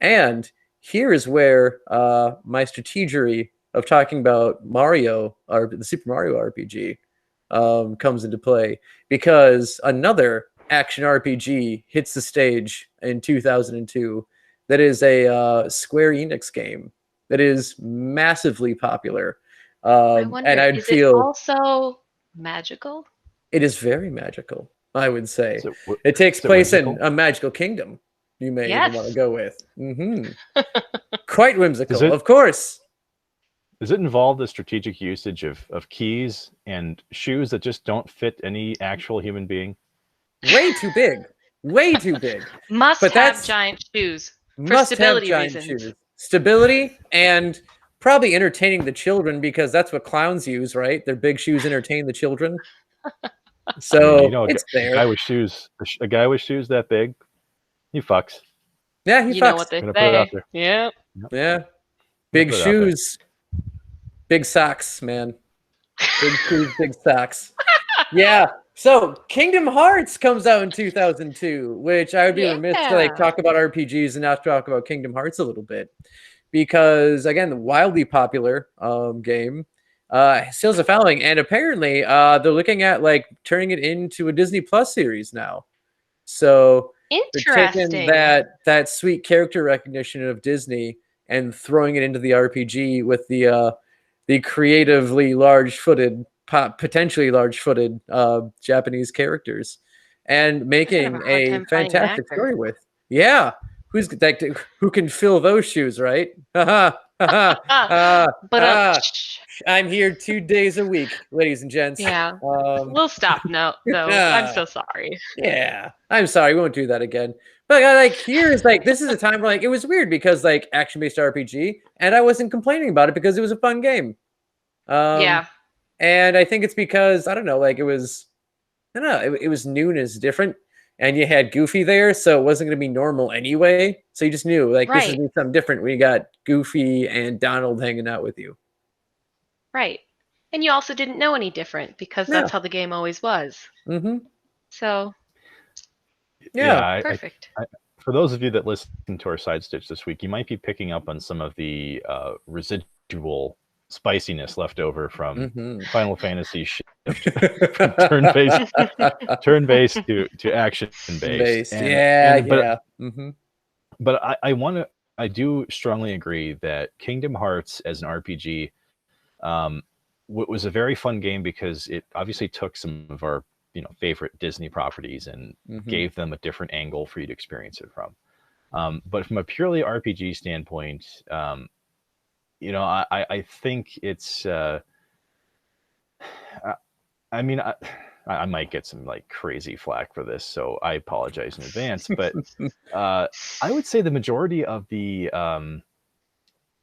And here is where my strategery of talking about Mario, or the Super Mario RPG, comes into play, because another action RPG hits the stage in 2002 that is a Square Enix game that is massively popular. I wonder, and I'd is feel it also magical? it is very magical, I would say. It takes place in a magical kingdom, you may even want to go with. Quite whimsical, of course. Does it involve the strategic usage of keys and shoes that just don't fit any actual human being? Way too big. Way too big. Must have giant shoes for stability reasons. Stability, and probably entertaining the children, because that's what clowns use, right? Their big shoes entertain the children. So it's there. A guy with shoes that big, he fucks. Yeah, he fucks. You know what they say. Yeah. Yeah. Big shoes. Big socks, man. Big shoes, big socks. Yeah. So Kingdom Hearts comes out in 2002, which I would be remiss to like talk about RPGs and not talk about Kingdom Hearts a little bit, because again, the wildly popular game still has a following, and apparently they're looking at like turning it into a Disney Plus series now. So they're taking that sweet character recognition of Disney and throwing it into the RPG with the creatively potentially large-footed Japanese characters, and making a fantastic story with. Yeah, who can fill those shoes, right? I'm here 2 days a week, ladies and gents. Yeah. We'll stop now, though. I'm so sorry. Yeah, I'm sorry. We won't do that again. But like, here's like, this is a time where like it was weird because like action-based RPG, and I wasn't complaining about it because it was a fun game. Yeah. And I think it's because, I don't know, like it was new and it's different. And you had Goofy there, so it wasn't going to be normal anyway. So you just knew, like, this is going to be something different when you got Goofy and Donald hanging out with you. Right. And you also didn't know any different, because that's how the game always was. So, yeah. Perfect. For those of you that listen to our Side Stitch this week, you might be picking up on some of the residual spiciness left over from Mhm. Final Fantasy shift from turn-based to action-based. Based. And Yeah, and yeah. Mm-hmm. but I do strongly agree that Kingdom Hearts as an RPG was a very fun game because it obviously took some of our favorite Disney properties and Mm-hmm. gave them a different angle for you to experience it from. But from a purely RPG standpoint, I think it's. I mean, I might get some like crazy flack for this, so I apologize in advance. But I would say the majority of the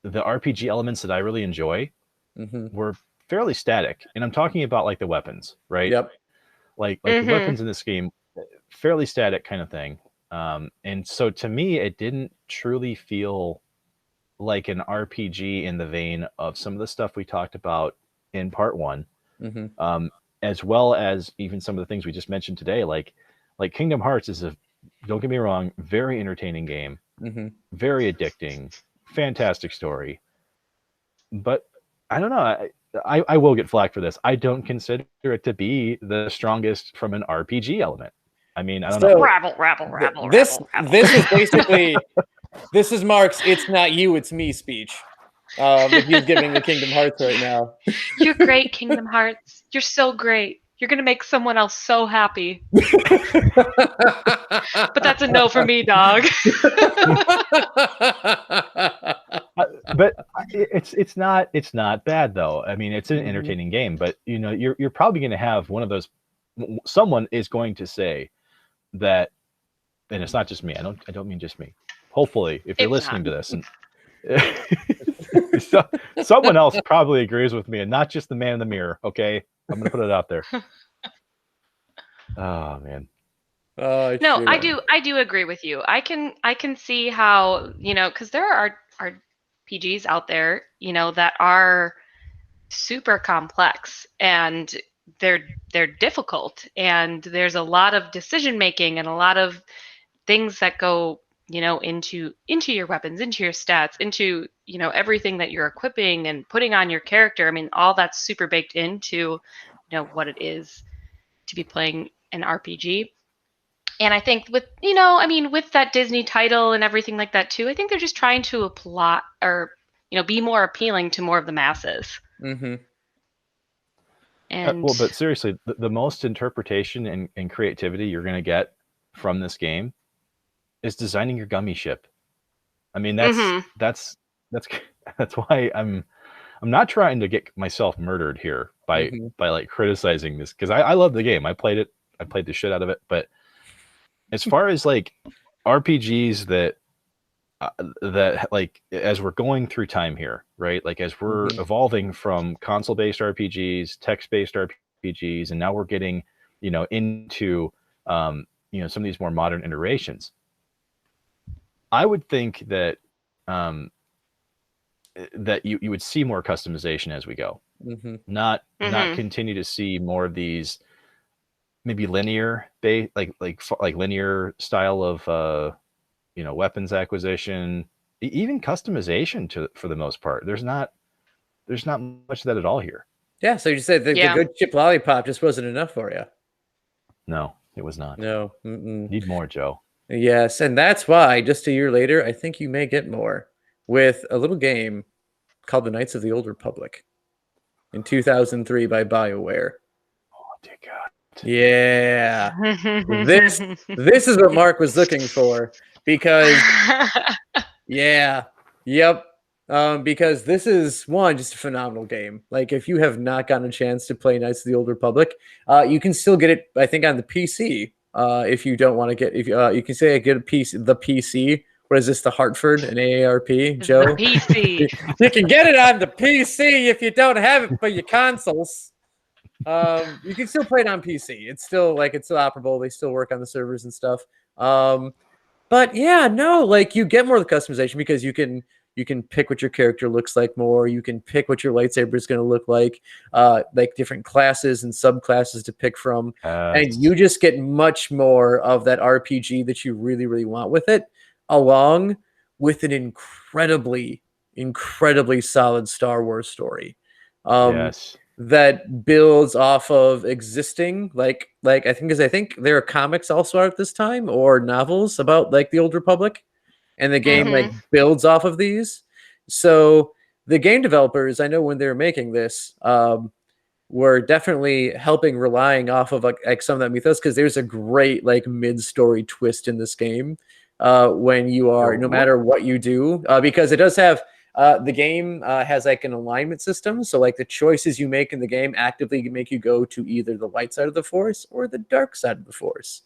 RPG elements that I really enjoy Mm-hmm. were fairly static, and I'm talking about like the weapons, right? Yep. Like the weapons in this game, fairly static kind of thing. And so to me, it didn't truly feel like an RPG in the vein of some of the stuff we talked about in part one, Mm-hmm. as well as even some of the things we just mentioned today. Like Kingdom Hearts is don't get me wrong, very entertaining game, Mm-hmm. very addicting, fantastic story. But I don't know. I will get flack for this. I don't consider it to be the strongest from an RPG element. I mean, I don't know. Rabble. This is basically this is Mark's "It's not you, it's me" speech that he's giving the Kingdom Hearts right now. You're great, Kingdom Hearts. You're so great. You're going to make someone else so happy. But that's a no for me, dog. But it's not bad though. I mean, it's an entertaining game, but you're probably going to have one of those. Someone is going to say that, and it's not just me. I don't mean just me. Hopefully, if you're listening to this, and someone else probably agrees with me, and not just the man in the mirror. Okay, I'm going to put it out there. Oh man. No, sure. I do agree with you. I can see how, because there are RPGs out there, that are super complex and they're difficult, and there's a lot of decision making and a lot of things that go, into your weapons, into your stats, into, everything that you're equipping and putting on your character. I mean, all that's super baked into, what it is to be playing an RPG. And I think with, with that Disney title and everything like that too, I think they're just trying to apply or, be more appealing to more of the masses. Mm-hmm. And but seriously, the most interpretation and creativity you're going to get from this game is designing your gummy ship. I mean, that's why I'm not trying to get myself murdered here by like criticizing this, because I love the game. I played the shit out of it. But as far as like RPGs that like as we're going through time here, right? Like as we're evolving from console-based RPGs, text-based RPGs, and now we're getting, into some of these more modern iterations. I would think that that you would see more customization as we go, not continue to see more of these maybe linear like linear style of weapons acquisition, even customization for the most part. There's not much of that at all here. Yeah, so you said the good chip lollipop just wasn't enough for you. No, it was not. No. Need more, Joe. Yes, and that's why just a year later, I think you may get more with a little game called The Knights of the Old Republic in 2003 by BioWare. Oh, dear God. Yeah. This is what Mark was looking for, because because this is just a phenomenal game. Like, if you have not gotten a chance to play Knights of the Old Republic, you can still get it, I think, on the PC. If you don't want to get, you can say I get the PC. What is this, the Hartford and AARP, Joe? The PC. You can get it on the PC if you don't have it for your consoles. You can still play it on PC. It's still operable. They still work on the servers and stuff. But yeah, no, like, you get more of the customization because you can pick what your character looks like more. You can pick what your lightsaber is going to look like different classes and subclasses to pick from. And you just get much more of that RPG that you really, really want with it, along with an incredibly incredibly solid Star Wars story. Yes. That builds off of existing like I think there are comics also out at this time or novels about like the Old Republic, and the game like builds off of these. So the game developers, I know when they were making this, were definitely helping relying off of like some of that mythos, because there's a great like mid-story twist in this game when you are, no matter what you do, because it does have the game has like an alignment system. So like the choices you make in the game actively make you go to either the light side of the Force or the dark side of the Force,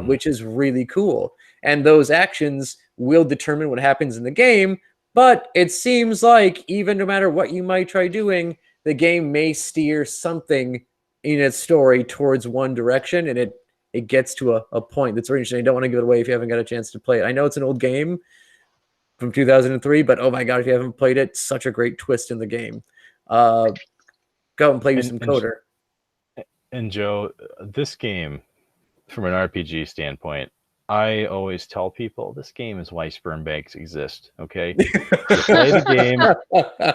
which is really cool. And those actions will determine what happens in the game. But it seems like even no matter what you might try doing, the game may steer something in its story towards one direction, and it gets to a point that's very interesting. I don't want to give it away if you haven't got a chance to play it. I know it's an old game from 2003, but oh my god, if you haven't played it, such a great twist in the game. Go out and play some Coder. And Joe, this game, from an RPG standpoint, I always tell people this game is why sperm banks exist. Okay, you play the game.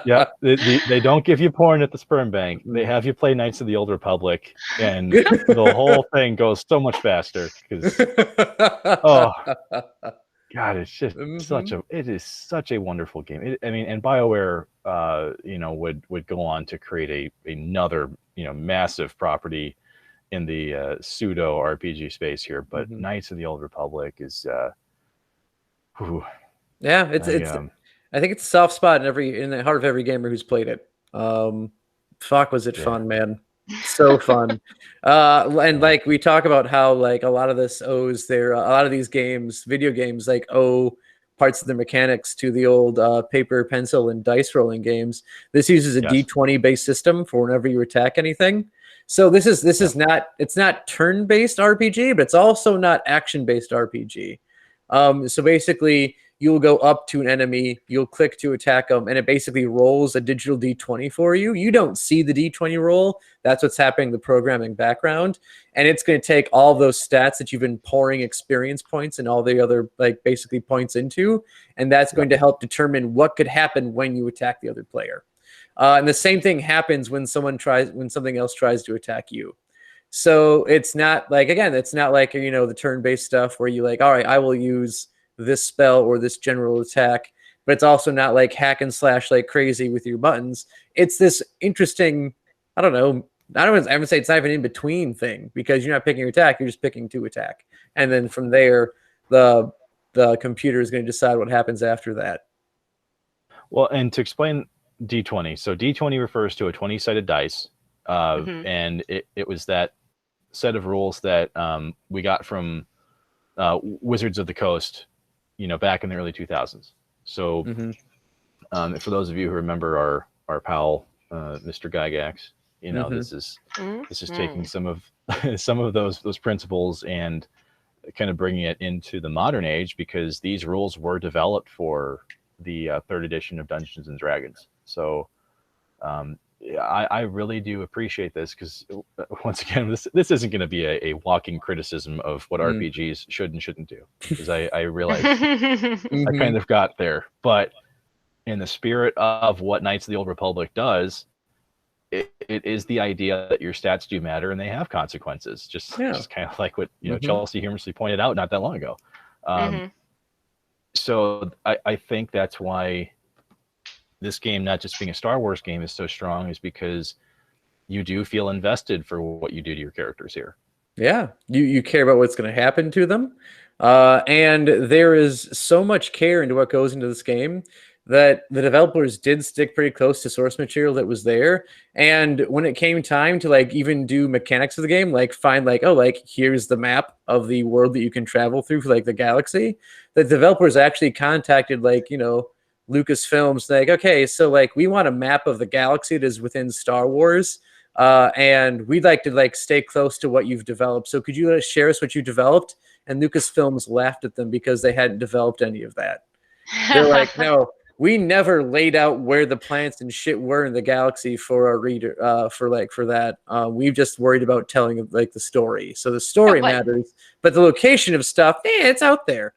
Yeah, they don't give you porn at the sperm bank. They have you play Knights of the Old Republic, and the whole thing goes so much faster. Because oh god, it's just it is such a wonderful game. I mean, and BioWare, would go on to create another massive property in the pseudo RPG space here, but Knights of the Old Republic is yeah, it's I think it's a soft spot in the heart of every gamer who's played it. Fuck, was it fun, man. So fun. And like we talk about how like a lot of this owes a lot of these games, video games, like owe parts of the mechanics to the old paper, pencil, and dice rolling games. This uses a D20 based system for whenever you attack anything. So this is not, it's not turn-based RPG, but it's also not action-based RPG. So basically, you'll go up to an enemy, you'll click to attack them, and it basically rolls a digital D20 for you. You don't see the D20 roll. That's what's happening in the programming background. And it's going to take all those stats that you've been pouring experience points and all the other, like, basically points into, and that's going to help determine what could happen when you attack the other player. And the same thing happens when something else tries to attack you. So it's not like, again, it's not like, the turn-based stuff where you like, all right, I will use this spell or this general attack, but it's also not like hack and slash like crazy with your buttons. It's this interesting, I would say it's not even in between thing, because you're not picking your attack, you're just picking to attack. And then from there, the computer is going to decide what happens after that. Well, and to explain D20. So D20 refers to a 20-sided dice, and it was that set of rules that we got from Wizards of the Coast, back in the early 2000s. So for those of you who remember our pal, Mr. Gygax, this is taking some of those principles and kind of bringing it into the modern age, because these rules were developed for the third edition of Dungeons and Dragons. So I really do appreciate this, because once again, this isn't going to be a walking criticism of what RPGs should and shouldn't do, because I realize I kind of got there. But in the spirit of what Knights of the Old Republic does, it is the idea that your stats do matter and they have consequences. Just kind of like what Chelsea humorously pointed out not that long ago. So I think that's why this game, not just being a Star Wars game, is so strong, is because you do feel invested for what you do to your characters here. Yeah, you care about what's going to happen to them, and there is so much care into what goes into this game that the developers did stick pretty close to source material that was there. And when it came time to like even do mechanics of the game, like find like, oh, like here's the map of the world that you can travel through for like the galaxy, the developers actually contacted like Lucasfilms, like, okay, so like we want a map of the galaxy that is within Star Wars, and we'd like to like stay close to what you've developed. So could you share us what you developed? And Lucasfilms laughed at them because they hadn't developed any of that. They're like, no, we never laid out where the planets and shit were in the galaxy for our reader, for that. We've just worried about telling like the story. So the story matters, but the location of stuff, it's out there.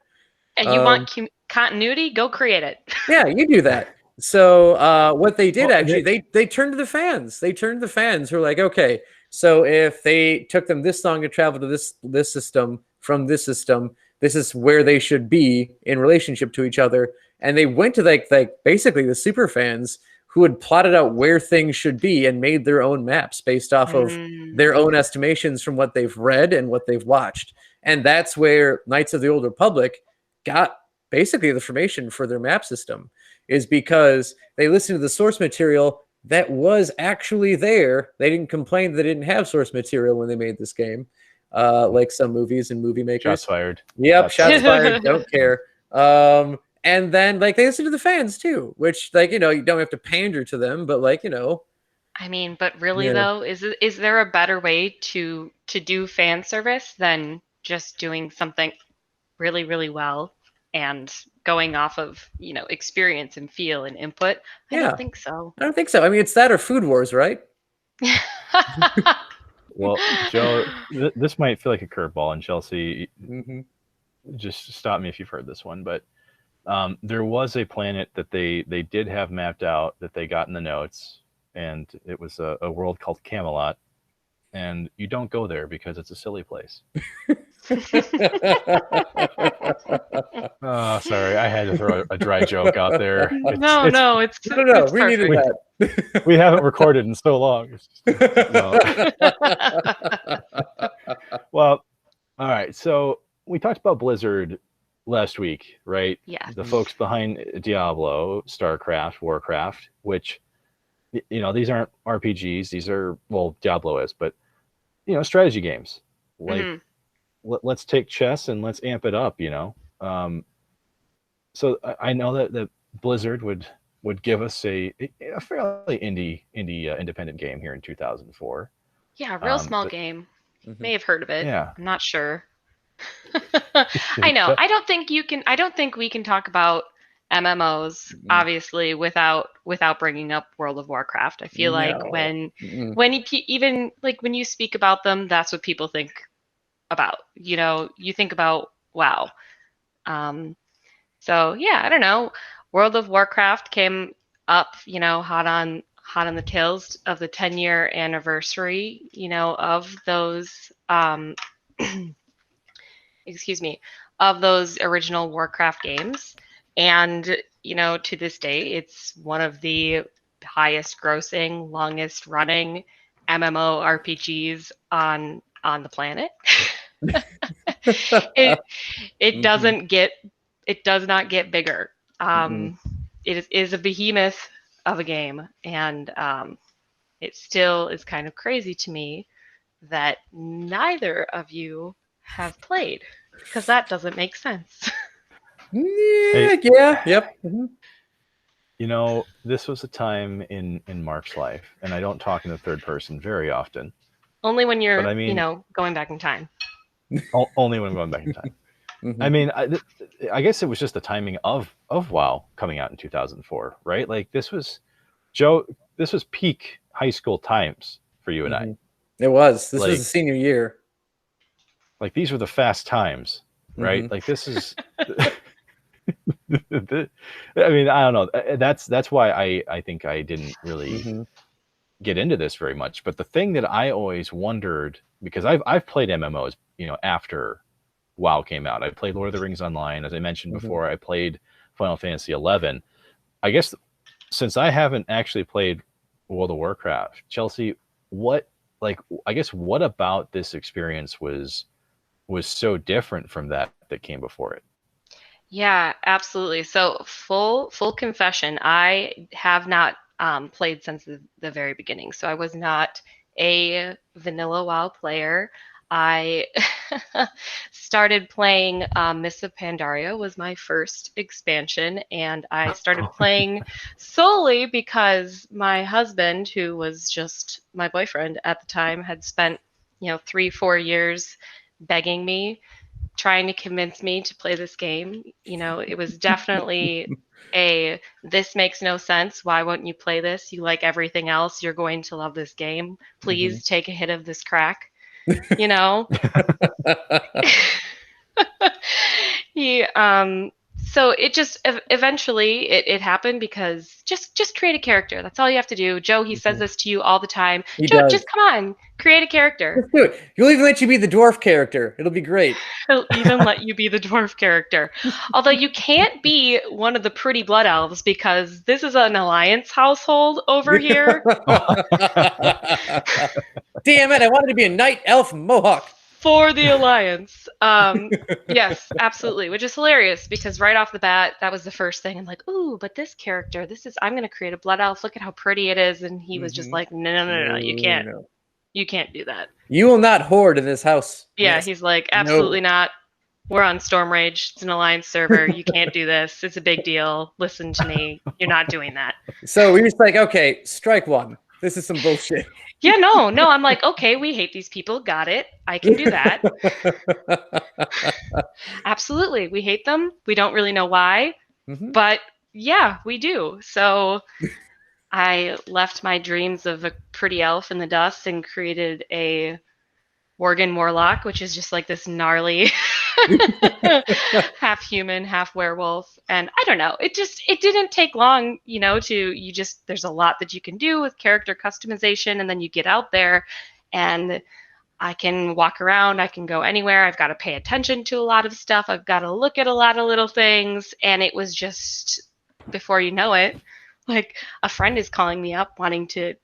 And you want continuity? Go create it. Yeah, you do that. So what they did Well, actually, they turned to the fans. They turned to the fans who were like, okay, so if they took them this long to travel to this system from this system, this is where they should be in relationship to each other. And they went to like basically the super fans who had plotted out where things should be and made their own maps based off of their own estimations from what they've read and what they've watched. And that's where Knights of the Old Republic got basically the information for their map system, is because they listened to the source material that was actually there. They didn't complain that they didn't have source material when they made this game, like some movies and movie makers. Shots fired. Yep, shots fired. Don't care. And then like they listen to the fans too, which like you don't have to pander to them, but like I mean, but really though, is there a better way to do fan service than just doing something really, really well and going off of, experience and feel and input? I don't think so. I don't think so. I mean, it's that or Food Wars, right? Well, Joe, this might feel like a curveball, and Chelsea, just stop me if you've heard this one, but there was a planet that they did have mapped out that they got in the notes, and it was a world called Camelot, and you don't go there because it's a silly place. Oh, sorry, I had to throw a dry joke out there. No, it's we needed that. We haven't recorded in so long. Well, all right. So we talked about Blizzard last week, right? Yeah. The folks behind Diablo, StarCraft, Warcraft, which, these aren't RPGs. These are, well, Diablo is, but, strategy games. Like, let's take chess and let's amp it up, So I know that Blizzard would give us a fairly indie independent game here in 2004. Yeah, real small game. May have heard of it. Yeah. I'm not sure. I know. I don't think we can talk about MMOs obviously without bringing up World of Warcraft. I feel like when you speak about them, that's what people think about. You think about WoW. So yeah, I don't know. World of Warcraft came up, hot on the tails of the 10-year anniversary, of those excuse me, of those original Warcraft games. And, to this day, it's one of the highest grossing, longest running MMORPGs on the planet. It does not get bigger. It is a behemoth of a game, and it still is kind of crazy to me that neither of you have played, because that doesn't make sense. Yep. This was a time in Mark's life, and I don't talk in the third person very often. Only when you're, going back in time. Only when I'm going back in time. I mean, I guess it was just the timing of WoW coming out in 2004, right? Like this was peak high school times for you and I. It was. This was the senior year. Like these were the fast times, right? Like this is. I mean, I don't know. That's why I think I didn't really get into this very much. But the thing that I always wondered, because I've played MMOs, after WoW came out. I played Lord of the Rings Online, as I mentioned before. I played Final Fantasy 11. I guess since I haven't actually played World of Warcraft, Chelsea, what about this experience was so different from that came before it? Yeah, absolutely. So full confession, I have not played since the very beginning. So I was not a vanilla WoW player. I started playing Mists of Pandaria was my first expansion, and I started playing solely because my husband, who was just my boyfriend at the time, had spent 3-4 years begging me, trying to convince me to play this game. It was definitely this makes no sense. Why won't you play this? You like everything else. You're going to love this game. Please take a hit of this crack. He So it just eventually it happened because just create a character. That's all you have to do. Joe, he says this to you all the time. He Joe, does. just come on, create a character. Let's do it. He'll even let you be the dwarf character. It'll be great. He'll even let you be the dwarf character. Although you can't be one of the pretty blood elves because this is an alliance household over here. Damn it, I wanted to be a night elf mohawk. For the alliance. Yes, absolutely, which is hilarious because right off the bat, that was the first thing. I'm like, ooh, but this character, I'm going to create a blood elf. Look at how pretty it is. And he was just like, no, you can't. No. You can't do that. You will not hoard in this house. Yeah, Yes. he's like, absolutely not. We're on Storm Rage. It's an alliance server. You can't do this. It's a big deal. Listen to me. You're not doing that. So we're just like, okay, strike one. This is some bullshit. Yeah, no. I'm like, okay, we hate these people. Got it. I can do that. Absolutely. We hate them. We don't really know why. Mhm. But yeah, we do. So I left my dreams of a pretty elf in the dust and created a Worgen Warlock, which is just like this gnarly half human, half werewolf. And I don't know, it didn't take long, there's a lot that you can do with character customization, and then you get out there and I can walk around, I can go anywhere. I've got to pay attention to a lot of stuff. I've got to look at a lot of little things. And it was just, before you know it, like a friend is calling me up wanting to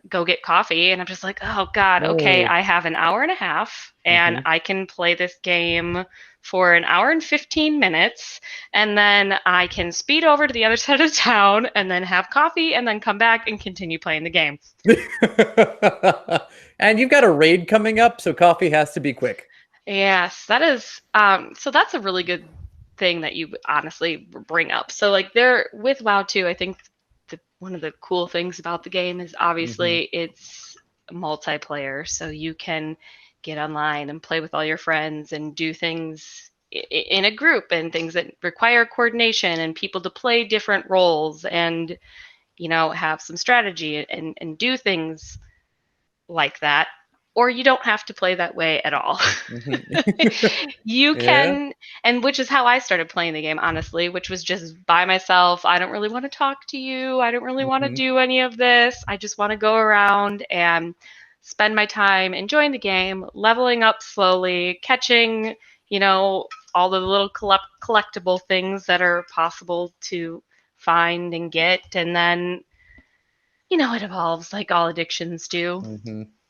go get coffee, and I'm just like, oh God, okay, I have an hour and a half and I can play this game for an hour and 15 minutes, and then I can speed over to the other side of town and then have coffee and then come back and continue playing the game. And you've got a raid coming up, so coffee has to be quick. Yes, that is, so that's a really good thing that you honestly bring up. So like there with WoW 2, I think one of the cool things about the game is obviously it's multiplayer, so you can get online and play with all your friends and do things in a group, and things that require coordination and people to play different roles and have some strategy and do things like that. Or you don't have to play that way at all. You can, and which is how I started playing the game, honestly, which was just by myself. I don't really want to talk to you. I don't really want to do any of this. I just want to go around and spend my time enjoying the game, leveling up slowly, catching, all the little collectible things that are possible to find and get. And then, it evolves like all addictions do.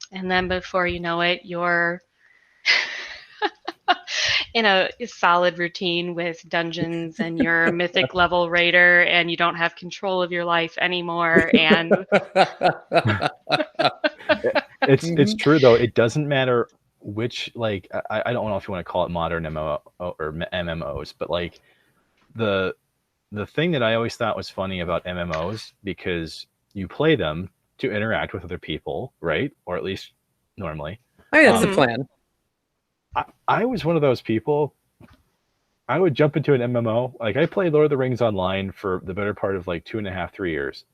And then before you know it, you're in a solid routine with dungeons, and you're a mythic level raider, and you don't have control of your life anymore. And it's true though. It doesn't matter which, like, I don't know if you want to call it modern MMO or MMOs, but like the thing that I always thought was funny about MMOs, because you play them to interact with other people, right? Or at least normally. I mean, that's the plan. I was one of those people. I would jump into an MMO. Like I played Lord of the Rings online for the better part of like 2.5, 3 years.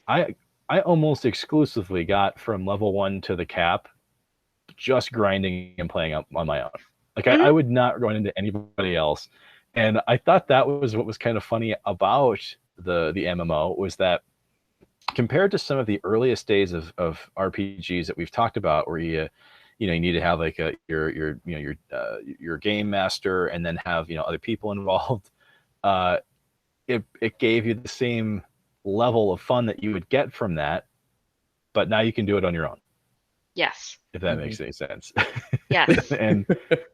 I almost exclusively got from level 1 to the cap just grinding and playing up on my own. Like I would not run into anybody else. And I thought that was what was kind of funny about the MMO, was that compared to some of the earliest days of RPGs that we've talked about, where you need to have like your game master and then have other people involved, it gave you the same level of fun that you would get from that, but now you can do it on your own. Yes. If that makes any sense. Yes. And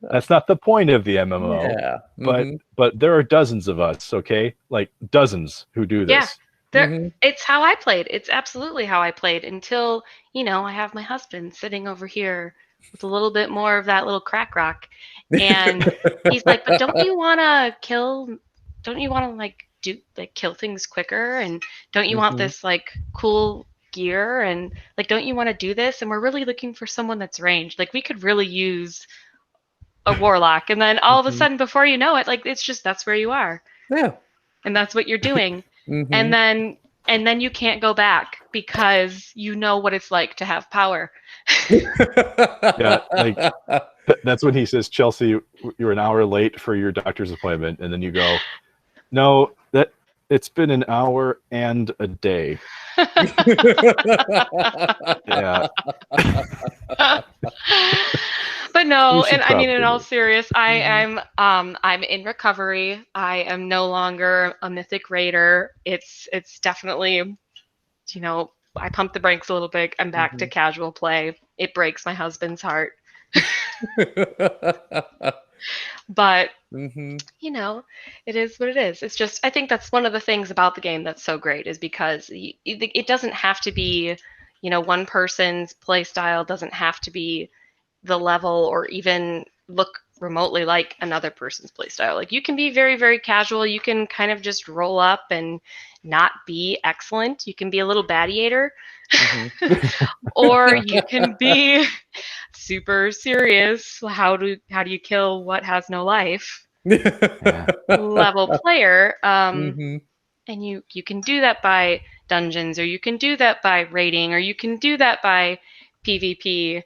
that's not the point of the MMO. Yeah. But there are dozens of us, okay? Like dozens who do this. Yeah. It's how I played. It's absolutely how I played until, I have my husband sitting over here with a little bit more of that little crack rock. And he's like, but don't you want to kill things quicker? And don't you want this like cool gear? And like, don't you want to do this? And we're really looking for someone that's ranged. Like we could really use a warlock. And then all of a sudden, before you know it, like, it's just, that's where you are. Yeah. And that's what you're doing. And then and then you can't go back because you know what it's like to have power. Yeah, like that's when he says, Chelsea, you're an hour late for your doctor's appointment, and then you go, no, that it's been an hour and a day. Yeah. But no, We should and I mean, in probably all move. serious, I'm in recovery. I am no longer a mythic raider. It's definitely, you know, I pumped the brakes a little bit. I'm back to casual play. It breaks my husband's heart. But you know, it is what it is. It's just, I think that's one of the things about the game that's so great, is because it doesn't have to be, you know, one person's play style doesn't have to be the level or even look remotely like another person's play style. Like, you can be very, very casual. You can kind of just roll up and not be excellent. You can be a little battiator, or you can be super serious. How do you kill what has no life? Level player. And you can do that by dungeons, or you can do that by raiding, or you can do that by PvP.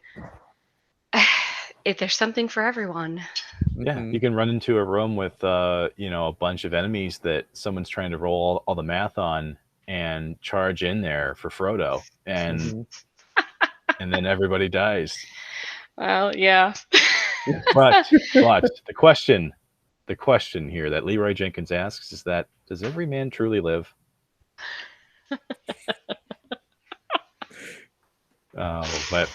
If there's something for everyone. Yeah, you can run into a room with you know, a bunch of enemies that someone's trying to roll all the math on and charge in there for Frodo, and then everybody dies. Well, yeah. But the question here that Leroy Jenkins asks is that, does every man truly live? But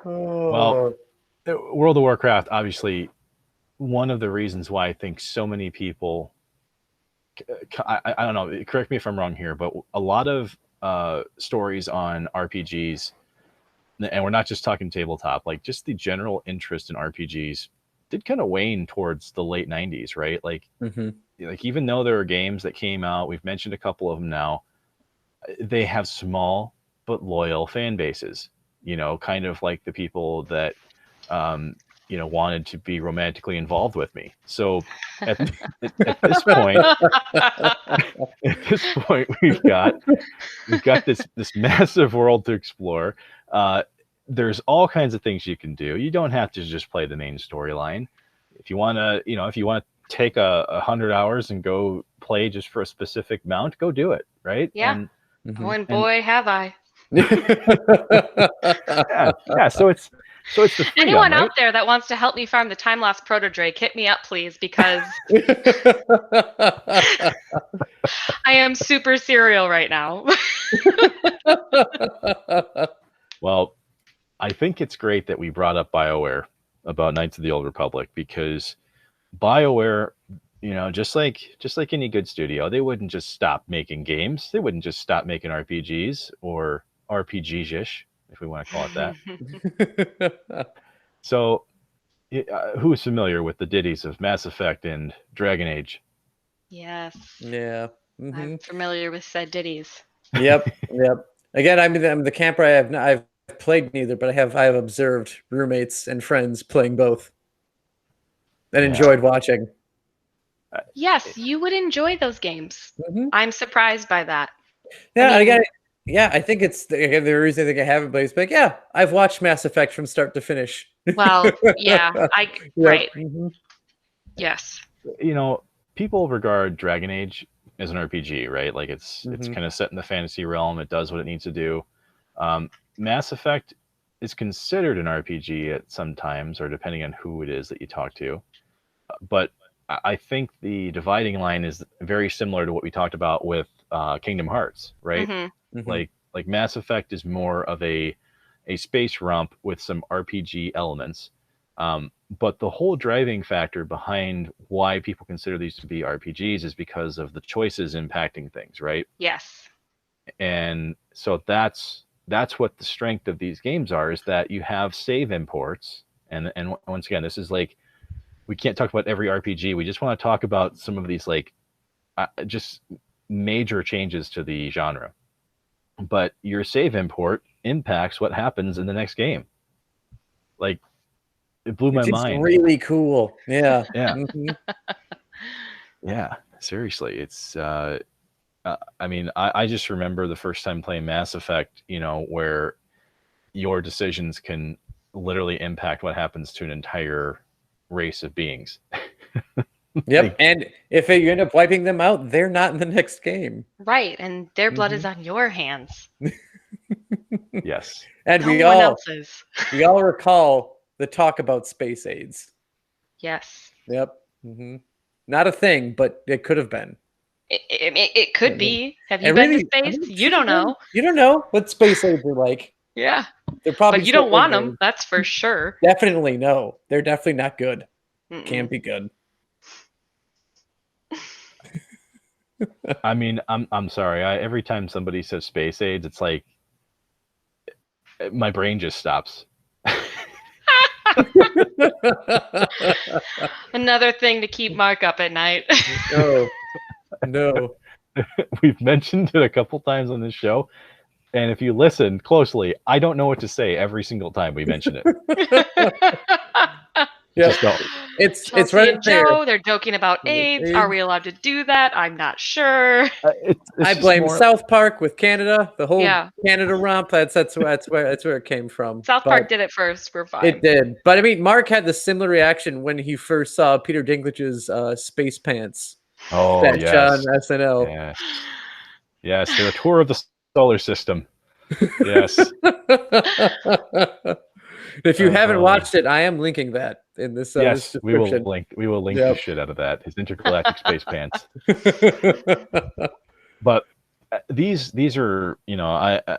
well, World of Warcraft, obviously, one of the reasons why I think so many people, I don't know, correct me if I'm wrong here, but a lot of stories on RPGs, and we're not just talking tabletop, like just the general interest in RPGs did kind of wane towards the late 90s, right? Like even though there are games that came out, we've mentioned a couple of them now, they have small but loyal fan bases, you know, kind of like the people that you know, wanted to be romantically involved with me. So at this point, we've got this massive world to explore. There's all kinds of things you can do. You don't have to just play the main storyline. If you want to, you know, if you want to take 100 hours and go play just for a specific mount, go do it, right? Yeah. And boy, have I. Yeah. So it's the freedom, anyone right? out there that wants to help me farm the time lost proto drake, hit me up, please, because I am super serial right now. Well, I think it's great that we brought up BioWare about Knights of the Old Republic, because BioWare, you know, just like any good studio, they wouldn't just stop making games. They wouldn't just stop making RPGs, or RPGs-ish, if we want to call it that. So, who's familiar with the ditties of Mass Effect and Dragon Age? Yes. Yeah. I'm familiar with said ditties. Yep. Again, I'm the camper. I've played neither, but I have observed roommates and friends playing both, and enjoyed watching. Yes, you would enjoy those games. I'm surprised by that. Yeah, I mean, I think it's the reason I think I haven't played is like, yeah, I've watched Mass Effect from start to finish. Well, yeah, right. Yes. You know, people regard Dragon Age as an RPG, right? Like it's kind of set in the fantasy realm. It does what it needs to do. Mass Effect is considered an RPG at some times, or depending on who it is that you talk to. But I think the dividing line is very similar to what we talked about with Kingdom Hearts, right? Like Mass Effect is more of a space romp with some RPG elements. But the whole driving factor behind why people consider these to be RPGs is because of the choices impacting things, right? Yes. And so that's what the strength of these games are, is that you have save imports. And once again, this is like, we can't talk about every RPG. We just want to talk about some of these like just major changes to the genre. But your save import impacts what happens in the next game. Like, it blew my mind. Really cool. Yeah. Yeah. Seriously, it's I mean, I just remember the first time playing Mass Effect, where your decisions can literally impact what happens to an entire race of beings. Yep. And if you end up wiping them out, they're not in the next game. Right, and their blood is on your hands. Yes. And no one else's. we all recall the talk about space AIDS. Yes. Yep. Not a thing, but it could have been. It could be. Have you been to space? You don't know. You don't know what space AIDS are like. Yeah. They're probably But you don't want them. That's for sure. Definitely no. They're definitely not good. Can't be good. I mean, I'm sorry. Every time somebody says space AIDS, it's like my brain just stops. Another thing to keep Mark up at night. No. We've mentioned it a couple times on this show, and if you listen closely, I don't know what to say every single time we mention it. Yeah, it's Chelsea right and Joe. They're joking about AIDS. Are we allowed to do that? I'm not sure. I blame South Park with Canada. The whole Canada romp. That's where it came from. South Park did it first. We're fine. It did, but I mean, Mark had the similar reaction when he first saw Peter Dinklage's space pants. Oh, yes. On SNL. Yes. Yes, they're a tour of the solar system. Yes. If you haven't watched it, I am linking that in this. Yes, this we will link the shit out of that. His intergalactic space pants. But these are, I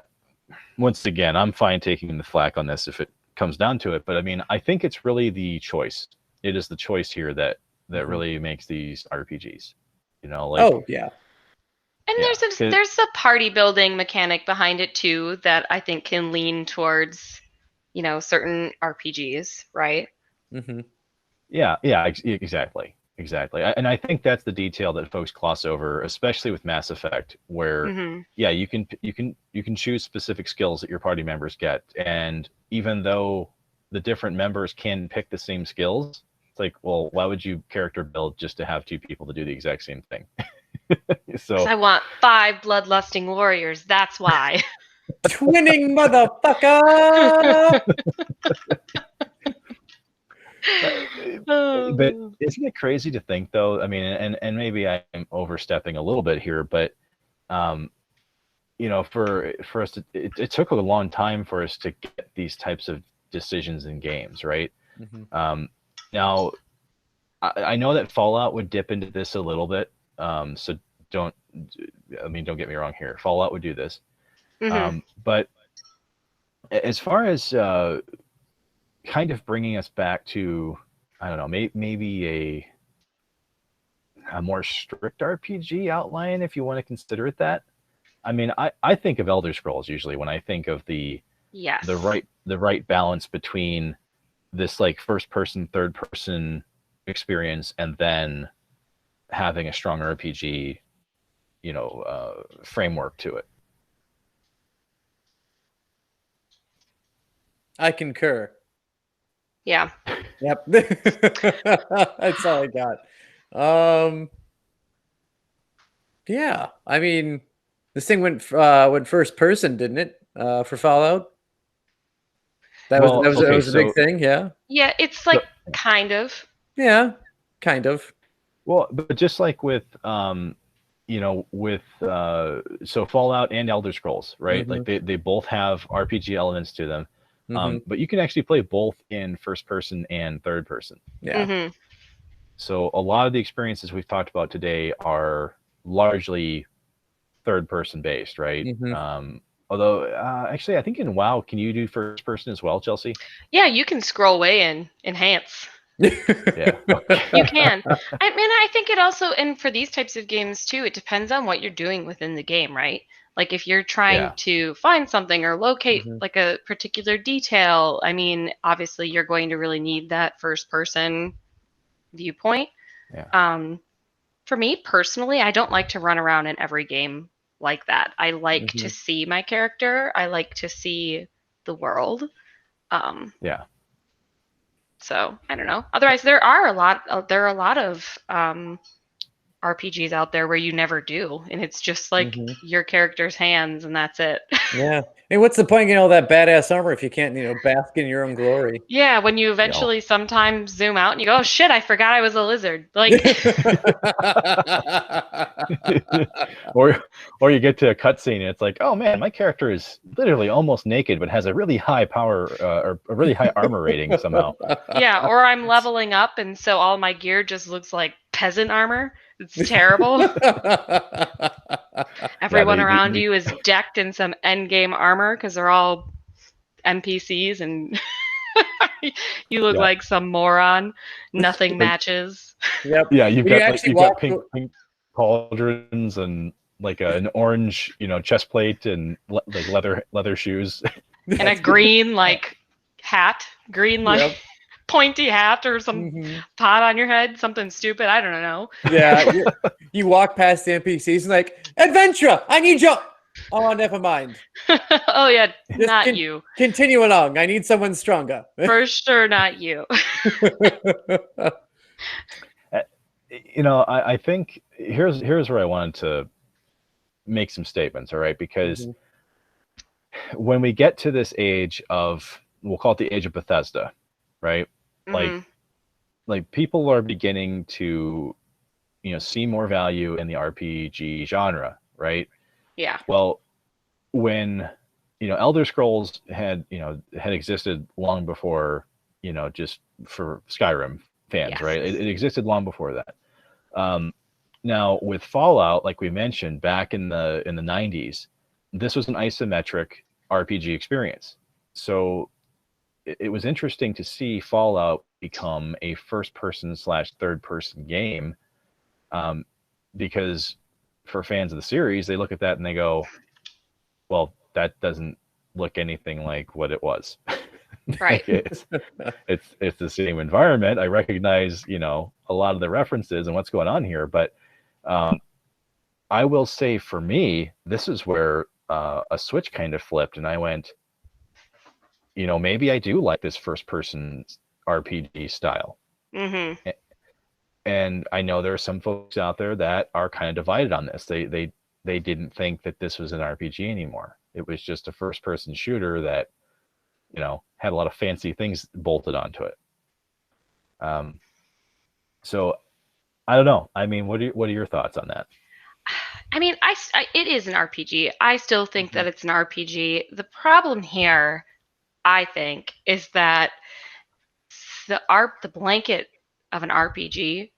once again, I'm fine taking the flack on this if it comes down to it. But I mean, I think it's really the choice. It is the choice here that really makes these RPGs. Oh yeah. And there's a party building mechanic behind it too that I think can lean towards, certain RPGs, right? Yeah, exactly. And I think that's the detail that folks gloss over, especially with Mass Effect, where you can choose specific skills that your party members get, and even though the different members can pick the same skills, it's like, well, why would you character build just to have two people to do the exact same thing? So I want 5 bloodlusting warriors. That's why. Twinning, motherfucker. But isn't it crazy to think, though? I mean, and maybe I'm overstepping a little bit here, but for us, it took a long time for us to get these types of decisions in games, right? Now, I know that Fallout would dip into this a little bit, so don't get me wrong here. Fallout would do this, but as far as kind of bringing us back to, I don't know, maybe a more strict RPG outline, if you want to consider it that. I mean, I think of Elder Scrolls usually when I think of the right balance between this like first person, third person experience, and then having a strong RPG, framework to it. I concur. Yeah. Yep. That's all I got. Yeah. I mean, this thing went first person, didn't it? For Fallout. That was a big thing. Yeah. Yeah, it's like kind of. Yeah, kind of. Well, but just like with so Fallout and Elder Scrolls, right? Like they both have RPG elements to them. But you can actually play both in first person and third person. Yeah. So a lot of the experiences we've talked about today are largely third person based, right? Although actually, I think in WoW, can you do first person as well, Chelsea? Yeah, you can scroll away and enhance. Yeah, you can. I mean, I think it also, and for these types of games too, it depends on what you're doing within the game, right? Like if you're trying to find something or locate like a particular detail, I mean, obviously you're going to really need that first person viewpoint. Yeah. For me personally, I don't like to run around in every game like that. I like to see my character. I like to see the world. Yeah. So I don't know. Otherwise, there are a lot of RPGs out there where you never do, and it's just like your character's hands, and that's it. Yeah. And what's the point getting all that badass armor if you can't, bask in your own glory? Yeah, when you eventually sometimes zoom out and you go, oh shit, I forgot I was a lizard. Like, or you get to a cutscene and it's like, oh man, my character is literally almost naked but has a really high power or a really high armor rating somehow. Yeah, or I'm leveling up and so all my gear just looks like peasant armor. It's terrible. Everyone around you is decked in some endgame armor because they're all NPCs and you look like some moron. Nothing matches. Yep. Yeah, you've got pink pauldrons and like an orange, chest plate and like leather shoes. And a green hat, pointy hat or some pot on your head, something stupid. I don't know. Yeah, you walk past the NPCs and like, adventure, I need you. Oh, never mind. Oh yeah, not you. Continue along. I need someone stronger. For sure, not you. I think here's where I wanted to make some statements, all right? Because when we get to this age of, we'll call it the age of Bethesda, right? Like people are beginning to, see more value in the RPG genre, right? Yeah. Well, when, Elder Scrolls had existed long before, just for Skyrim fans, right? It existed long before that. Now with Fallout, like we mentioned back in the 90s, this was an isometric RPG experience. So it was interesting to see Fallout become a first-person / third-person game, because for fans of the series, they look at that and they go, well, that doesn't look anything like what it was. Right. it's the same environment. I recognize, a lot of the references and what's going on here, but I will say for me, this is where a switch kind of flipped, and I went, maybe I do like this first-person RPG style. And I know there are some folks out there that are kind of divided on this. They didn't think that this was an RPG anymore. It was just a first-person shooter that, had a lot of fancy things bolted onto it. So I don't know. I mean, what are your thoughts on that? I mean, it is an RPG. I still think that it's an RPG. The problem here, I think, is that the blanket of an RPG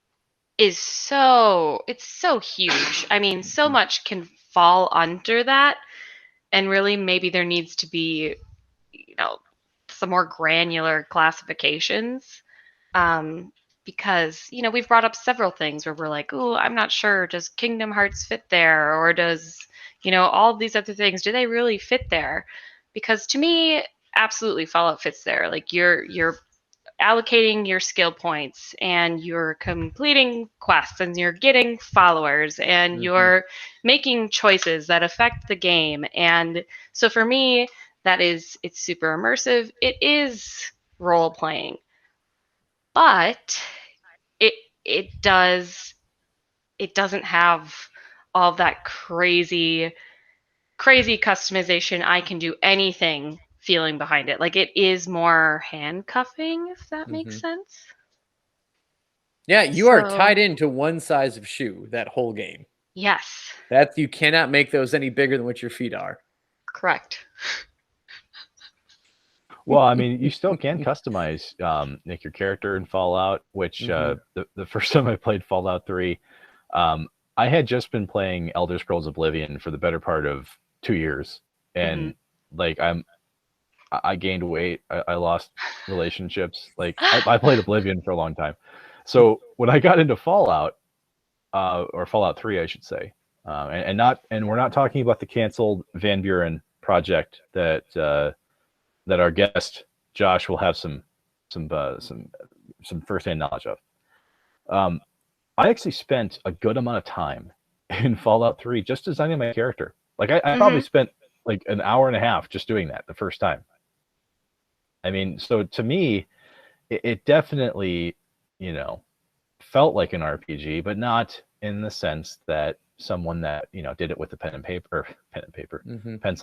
is so huge. I mean, so much can fall under that, and really maybe there needs to be, some more granular classifications. Because, we've brought up several things where we're like, oh, I'm not sure, does Kingdom Hearts fit there? Or does, all of these other things, do they really fit there? Because to me, absolutely Fallout fits there. Like you're allocating your skill points and you're completing quests and you're getting followers and you're making choices that affect the game. And so for me, it's super immersive. It is role playing, but it doesn't have all that crazy customization. I can do anything feeling behind it. Like it is more handcuffing, if that makes sense. Yeah, you are tied into one size of shoe that whole game. Yes. You cannot make those any bigger than what your feet are. Correct. Well, I mean, you still can customize like your character in Fallout, which the first time I played Fallout 3, I had just been playing Elder Scrolls Oblivion for the better part of 2 years. And like I gained weight, I lost relationships. Like I played Oblivion for a long time. So when I got into Fallout, or Fallout 3, I should say, and we're not talking about the canceled Van Buren project that our guest Josh will have some firsthand knowledge of. I actually spent a good amount of time in Fallout 3 just designing my character. Like I probably spent like an hour and a half just doing that the first time. I mean, so to me, it definitely, felt like an RPG, but not in the sense that someone that did it with a pencil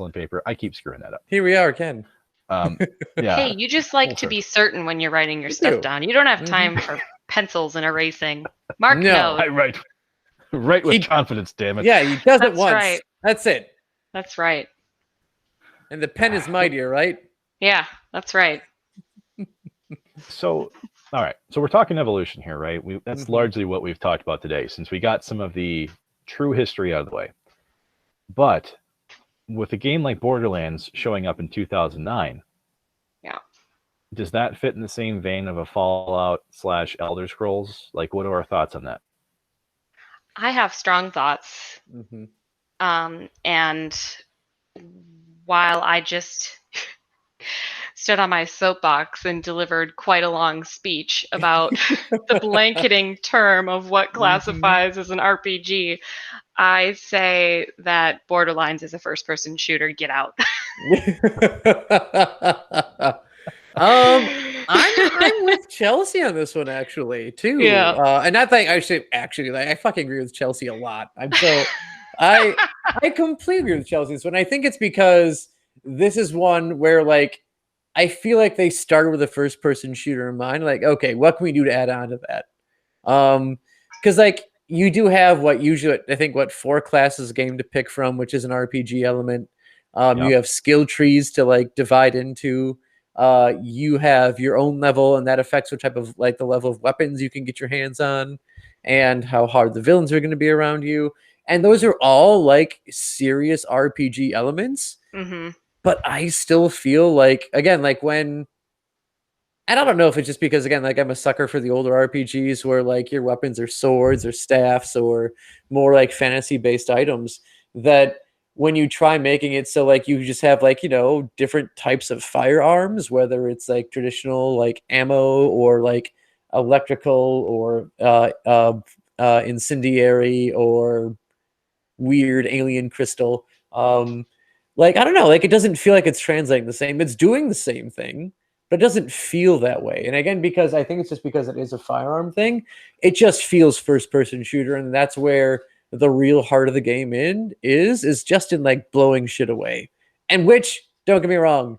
and paper. I keep screwing that up. Here we are again. Yeah. Hey, you just like to be certain when you're writing your stuff down. You don't have time for pencils and erasing. Mark knows. I write with confidence, damn it. Yeah, he does it That's once. right. That's it. That's right. And the pen is mightier, right? Yeah, that's right. So, all right. So we're talking evolution here, right? That's largely what we've talked about today, since we got some of the true history out of the way. But with a game like Borderlands showing up in 2009, does that fit in the same vein of a Fallout / Elder Scrolls? Like, what are our thoughts on that? I have strong thoughts. And while I just stood on my soapbox and delivered quite a long speech about the blanketing term of what classifies as an RPG, I say that Borderlands is a first-person shooter. Get out. I'm with Chelsea on this one actually too. Yeah. And not that actually like I fucking agree with Chelsea a lot. I completely agree with Chelsea. So, and I think it's because this is one where like I feel like they started with a first person shooter in mind. Like, okay, what can we do to add on to that? Because like you do have what 4 classes game to pick from, which is an RPG element. You have skill trees to like divide into. You have your own level, and that affects what type of like the level of weapons you can get your hands on, and how hard the villains are going to be around you. And those are all like serious RPG elements. But I still feel like, again, like when, and I don't know if it's just because, again, like I'm a sucker for the older RPGs where like your weapons are swords or staffs or more like fantasy based items, that when you try making it so like you just have like, different types of firearms, whether it's like traditional like ammo or like electrical or incendiary or weird alien crystal. Like, I don't know, like it doesn't feel like it's translating the same. It's doing the same thing, but it doesn't feel that way. And again, because I think it's just because it is a firearm thing, it just feels first person shooter. And that's where the real heart of the game is just in like blowing shit away. And which, don't get me wrong,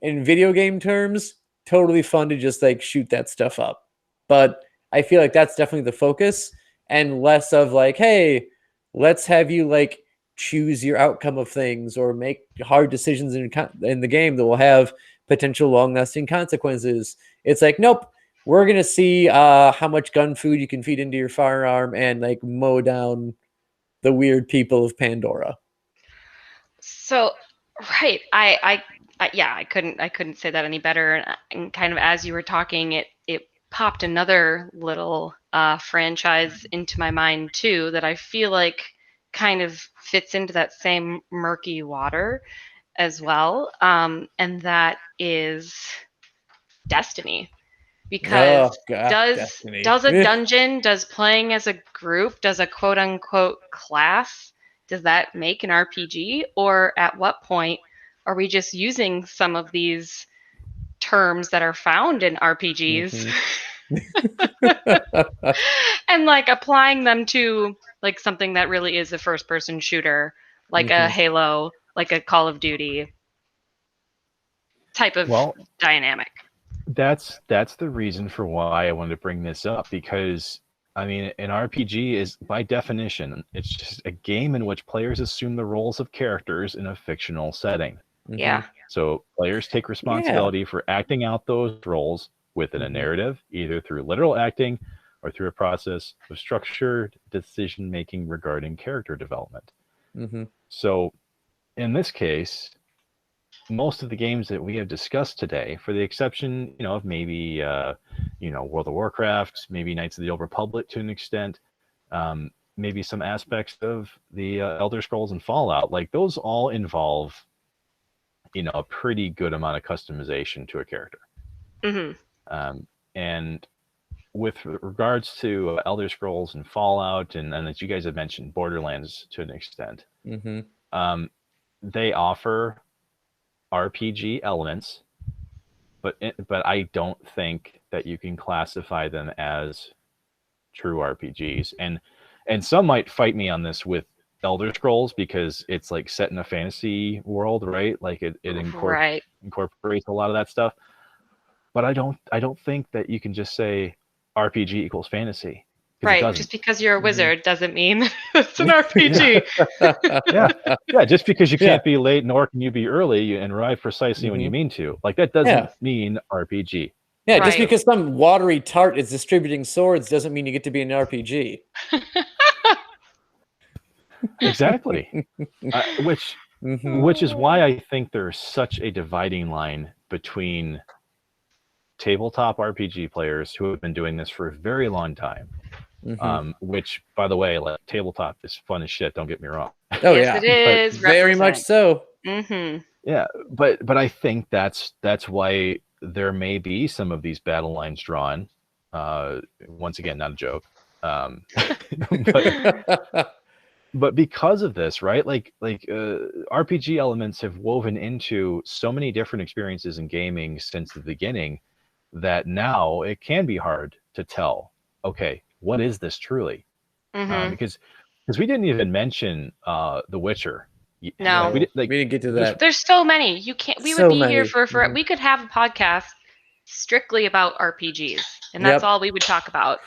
in video game terms, totally fun to just like shoot that stuff up. But I feel like that's definitely the focus and less of like, hey, let's have you like choose your outcome of things or make hard decisions in the game that will have potential long-lasting consequences. It's like, nope, we're going to see how much gun food you can feed into your firearm and like mow down the weird people of Pandora. So, right. I couldn't say that any better. And kind of as you were talking, it popped another little franchise into my mind too that I feel like kind of fits into that same murky water as well. And that is Destiny. Because does a dungeon, does playing as a group, does a quote unquote class, does that make an RPG? Or at what point are we just using some of these terms that are found in RPGs and like applying them to like something that really is a first person shooter, like a Halo, like a Call of Duty type of dynamic? That's the reason for why I wanted to bring this up, because I mean, an RPG is by definition, it's just a game in which players assume the roles of characters in a fictional setting. Yeah. So players take responsibility for acting out those roles within a narrative, either through literal acting or through a process of structured decision making regarding character development. So in this case, most of the games that we have discussed today, for the exception, of maybe, World of Warcraft, maybe Knights of the Old Republic to an extent, maybe some aspects of the Elder Scrolls and Fallout, like those all involve, a pretty good amount of customization to a character. And with regards to Elder Scrolls and Fallout, and as you guys have mentioned, Borderlands to an extent, they offer RPG elements, but I don't think that you can classify them as true RPGs. And some might fight me on this with Elder Scrolls because it's like set in a fantasy world, right? Like it Right. incorporates a lot of that stuff. But I don't think that you can just say RPG equals fantasy. It Right. doesn't. Just because you're a wizard doesn't mean it's an RPG. Yeah. Just because you can't be late, nor can you be early and arrive precisely when you mean to. Like that doesn't mean RPG. Yeah, Right. just because some watery tart is distributing swords doesn't mean you get to be an RPG. Exactly. Which is why I think there's such a dividing line between tabletop RPG players who have been doing this for a very long time. Which, by the way, like tabletop is fun as shit. Don't get me wrong. Oh yes, it is. Very much so. Yeah, but I think that's why there may be some of these battle lines drawn. Once again, not a joke. But because of this, right? Like RPG elements have woven into so many different experiences in gaming since the beginning that now it can be hard to tell. Okay, what is this truly? Because we didn't even mention The Witcher. No, we didn't get to that. There's so many. You can't. We would be here for. We could have a podcast strictly about RPGs, and that's all we would talk about.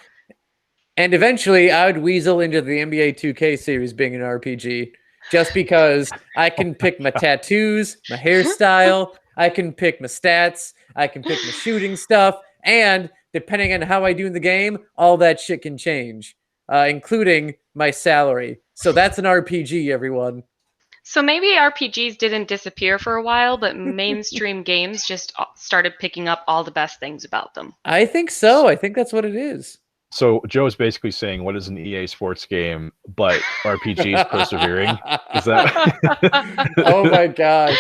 And eventually, I would weasel into the NBA 2K series being an RPG, just because I can pick my tattoos, my hairstyle, I can pick my stats, I can pick my shooting stuff, and depending on how I do in the game, all that shit can change, including my salary. So that's an RPG, everyone. So maybe RPGs didn't disappear for a while, but mainstream games just started picking up all the best things about them. I think so. I think that's what it is. So Joe's basically saying, what is an EA sports game, but RPGs persevering? Is that? Oh my gosh.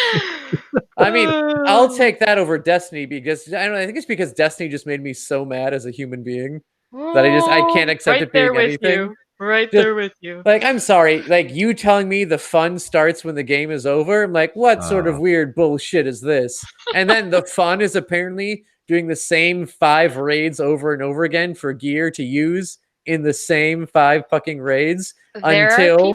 I mean, I'll take that over Destiny because I think it's because Destiny just made me so mad as a human being that I can't accept it being anything. There with you. Like, I'm sorry. Like, you telling me the fun starts when the game is over? I'm like, what sort of weird bullshit is this? And then the fun is apparently doing the same 5 raids over and over again for gear to use in the same 5 fucking raids until they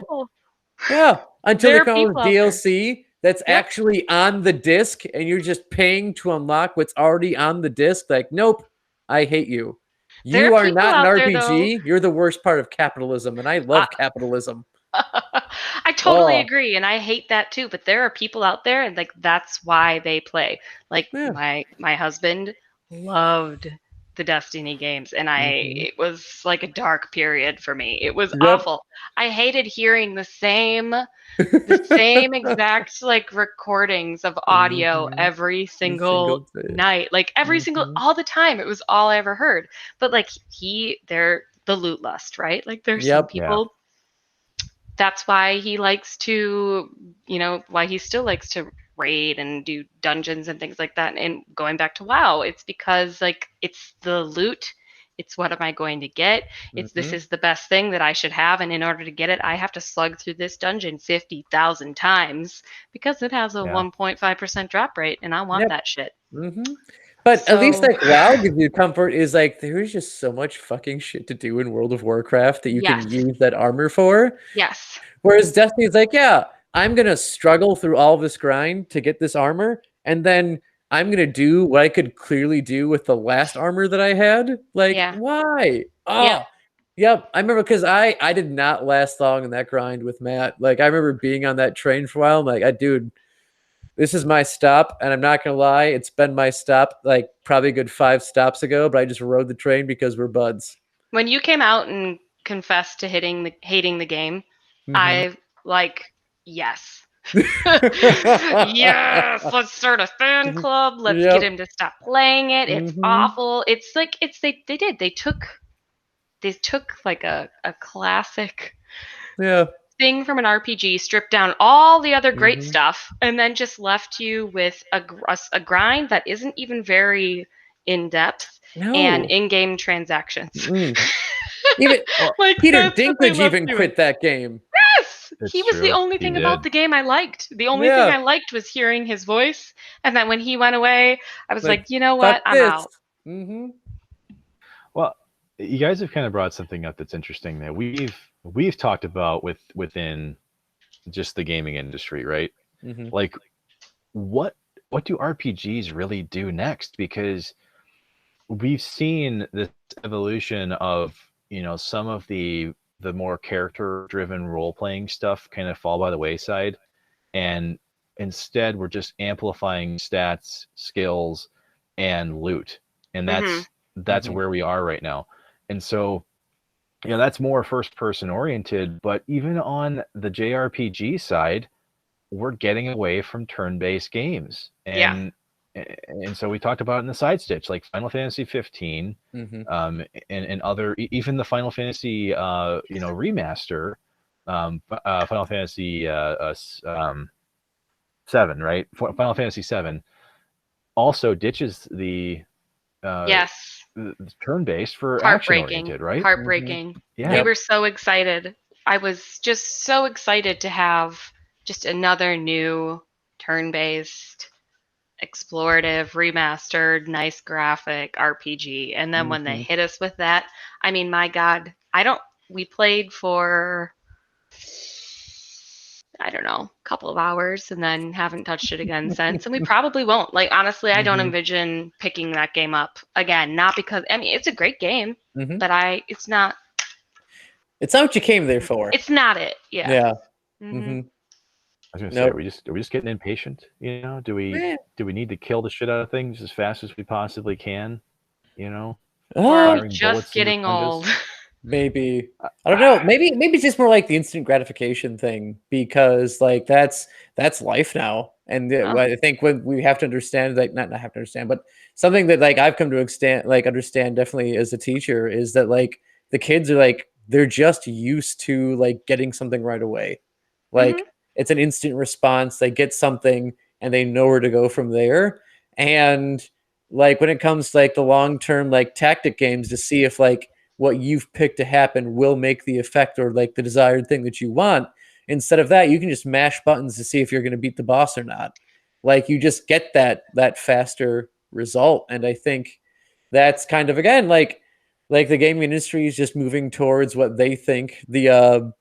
come out with DLC that's actually on the disc and you're just paying to unlock what's already on the disc. Like, nope, I hate you. You are not an RPG. You're the worst part of capitalism, and I love capitalism. I totally agree, and I hate that too. But there are people out there, and like that's why they play. Like my husband loved the Destiny games, and it was like a dark period for me. It was awful. I hated hearing the same exact like recordings of audio every single night, like every single all the time. It was all I ever heard. But like they're the loot lust, right? Like there's some people. That's why he likes to, why he still likes to raid and do dungeons and things like that. And going back to WoW, it's because like it's the loot. It's what am I going to get? This is the best thing that I should have. And in order to get it, I have to slug through this dungeon 50,000 times because it has a 1.5% drop rate. And I want that shit. But at least like WoW gives you comfort is like there is just so much fucking shit to do in World of Warcraft that you can use that armor for. Yes. Whereas Destiny is like, I'm going to struggle through all this grind to get this armor. And then I'm going to do what I could clearly do with the last armor that I had. Like, why? Oh, yep. I remember because I did not last long in that grind with Matt. Like, I remember being on that train for a while. I'm like, dude, this is my stop. And I'm not going to lie. It's been my stop like probably a good 5 stops ago, but I just rode the train because we're buds. When you came out and confessed to hating the game, I like, yes. Yes, let's start a fan club. Let's get him to stop playing it. It's awful. It's like they took like a classic thing from an RPG, stripped down all the other great stuff, and then just left you with a grind that isn't even very in depth and in-game transactions. Even like Peter Dinklage even quit that game. Yes, he was the only thing about the game I liked. The only thing I liked was hearing his voice, and then when he went away, I was like, you know what, I'm out. Well, you guys have kind of brought something up that's interesting that we've talked about within just the gaming industry, right? Mm-hmm. Like, what do RPGs really do next? Because we've seen this evolution of, some of the more character driven role playing stuff kind of fall by the wayside, and instead we're just amplifying stats, skills, and loot, and Hmm. that's Mm-hmm. where we are right now. And so, that's more first person oriented, but even on the JRPG side, we're getting away from turn-based games. Yeah. And so we talked about it in the side stitch, like Final Fantasy 15, Mm-hmm. and other, even the Final Fantasy remaster, Final Fantasy 7, right? Final Fantasy 7 also ditches uh, Yes. the turn-based for action Heartbreaking. oriented, right? Mm-hmm. Heartbreaking. We Yeah. were so excited. I was just so excited to have just another new turn-based, explorative, remastered, nice graphic RPG. And then when they Mm-hmm. hit us with that, I mean, my God, we played for, I don't know, a couple of hours and then haven't touched it again since. And we probably won't. Like, honestly, I don't Mm-hmm. envision picking that game up again. Not because, I mean, it's a great game, Mm-hmm. but it's not, It's not what you came there for. it's not it. Yeah. Yeah. Hmm. Mm-hmm. I was gonna say, Nope. are we just getting impatient? Do we Eh. need to kill the shit out of things as fast as we possibly can? You know, Or are we Uh, firing just bullets into getting sponges. old? maybe I don't know. Maybe it's just more like the instant gratification thing because like that's life now. And Oh. I think when we have to understand, like not have to understand, but something that like I've come to understand definitely as a teacher is that like the kids are like they're just used to like getting something right away. Hmm. Like it's an instant response. They get something and they know where to go from there. And like when it comes to like the long term like tactic games to see if like what you've picked to happen will make the effect or like the desired thing that you want. Instead of that, you can just mash buttons to see if you're going to beat the boss or not. Like you just get that faster result. And I think that's kind of again like the gaming industry is just moving towards what they think the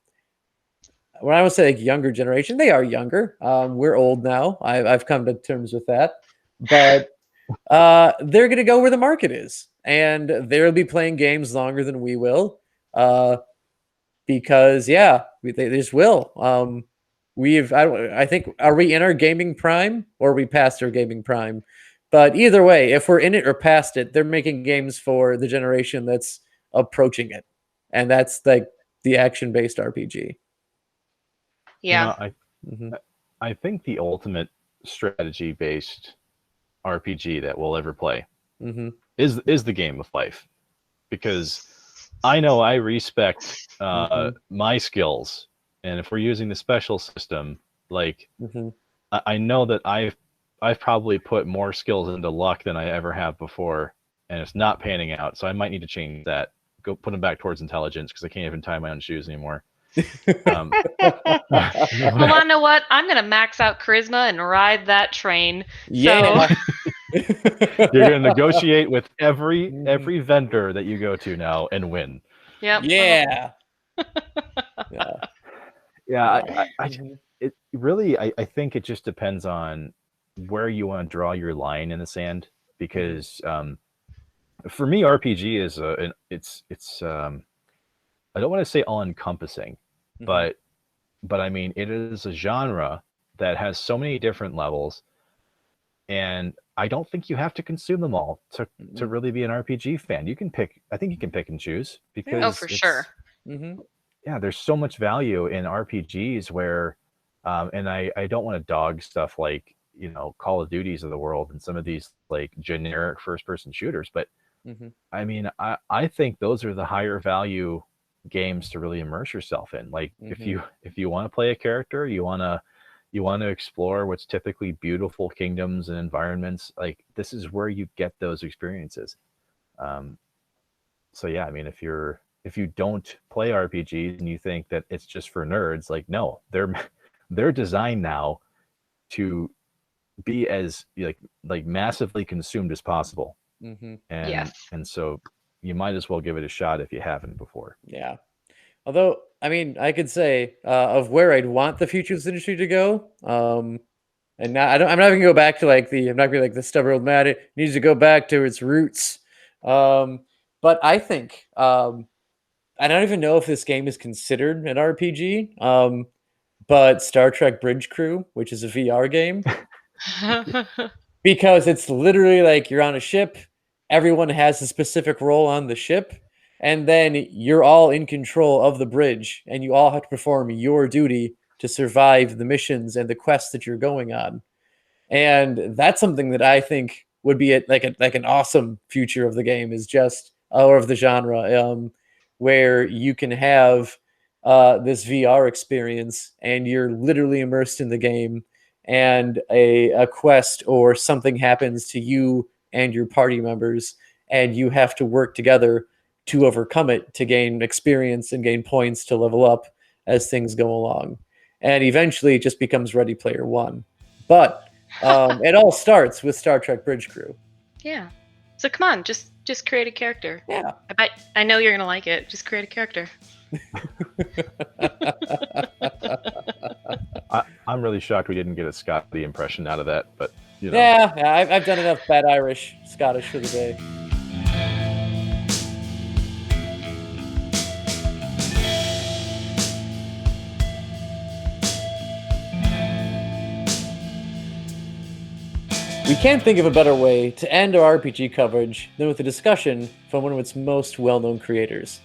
when I would say like younger generation, they are younger. We're old now. I've come to terms with that, but they're going to go where the market is, and they'll be playing games longer than we will, uh, because yeah, they just will. I think, are we in our gaming prime or are we past our gaming prime? But either way, if we're in it or past it, they're making games for the generation that's approaching it, and that's like the action-based RPG. Yeah. I Mm-hmm. I think the ultimate strategy based RPG that we'll ever play Mm-hmm. is the game of life, because I know I respect Mm-hmm. my skills, and if we're using the special system, like Mm-hmm. I know that I've probably put more skills into luck than I ever have before, and it's not panning out. So I might need to change that. Go put them back towards intelligence because I can't even tie my own shoes anymore. Um, Well, I know what? I'm going to max out charisma and ride that train. So, Yeah. you're going to negotiate with Mhm. every vendor that you go to now and win. yep. Yeah. Yeah. Yeah, Yeah. I Mhm. it really I think it just depends on where you want to draw your line in the sand, Mhm. because for me RPG is it's I don't want to say all encompassing, Mhm. but I mean it is a genre that has so many different levels, and I don't think you have to consume them all to Mhm. really be an RPG fan. You can pick, I think you can pick and choose, Yeah. Oh, because for sure. it's, Mhm. yeah, there's so much value in RPGs where, and I don't want to dog stuff like, Call of Duties of the world and some of these like generic first person shooters, but Mhm. I mean, I think those are the higher value games to really immerse yourself in. Like Mhm. if you want to play a character, you want to explore what's typically beautiful kingdoms and environments. Like this is where you get those experiences. Um, so yeah, I mean, if you don't play RPGs and you think that it's just for nerds, like no, they're designed now to be as like massively consumed as possible. Mhm. And Yes. so you might as well give it a shot if you haven't before. Yeah. Although, I mean, I could say of where I'd want the futures industry to go. And now I'm not gonna go back to I'm not gonna be like the stubborn old man. It needs to go back to its roots. But I think I don't even know if this game is considered an RPG. But Star Trek Bridge Crew, which is a VR game, because it's literally like you're on a ship, everyone has a specific role on the ship, and then you're all in control of the bridge, and you all have to perform your duty to survive the missions and the quests that you're going on. And that's something that I think would be like an awesome future of the game, is just or of the genre, where you can have this VR experience and you're literally immersed in the game, and a quest or something happens to you and your party members, and you have to work together to overcome it, to gain experience and gain points to level up as things go along. And eventually it just becomes Ready Player One. But it all starts with Star Trek Bridge Crew. Yeah. So come on, just create a character. Yeah. I know you're gonna like it. Just create a character. I'm really shocked we didn't get a Scotty impression out of that, but you know. Yeah, I've done enough bad Irish, Scottish for the day. We can't think of a better way to end our RPG coverage than with a discussion from one of its most well-known creators.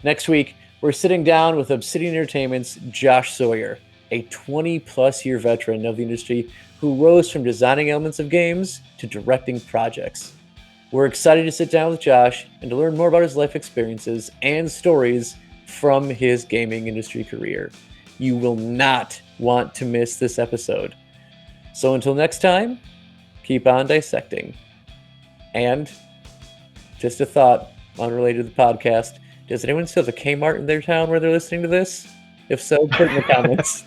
Next week, we're sitting down with Obsidian Entertainment's Josh Sawyer, a 20-plus year veteran of the industry who rose from designing elements of games to directing projects. We're excited to sit down with Josh and to learn more about his life experiences and stories from his gaming industry career. You will not want to miss this episode. So until next time, keep on dissecting. And just a thought unrelated to the podcast. Does anyone still have a Kmart in their town where they're listening to this? If so, put it in the comments.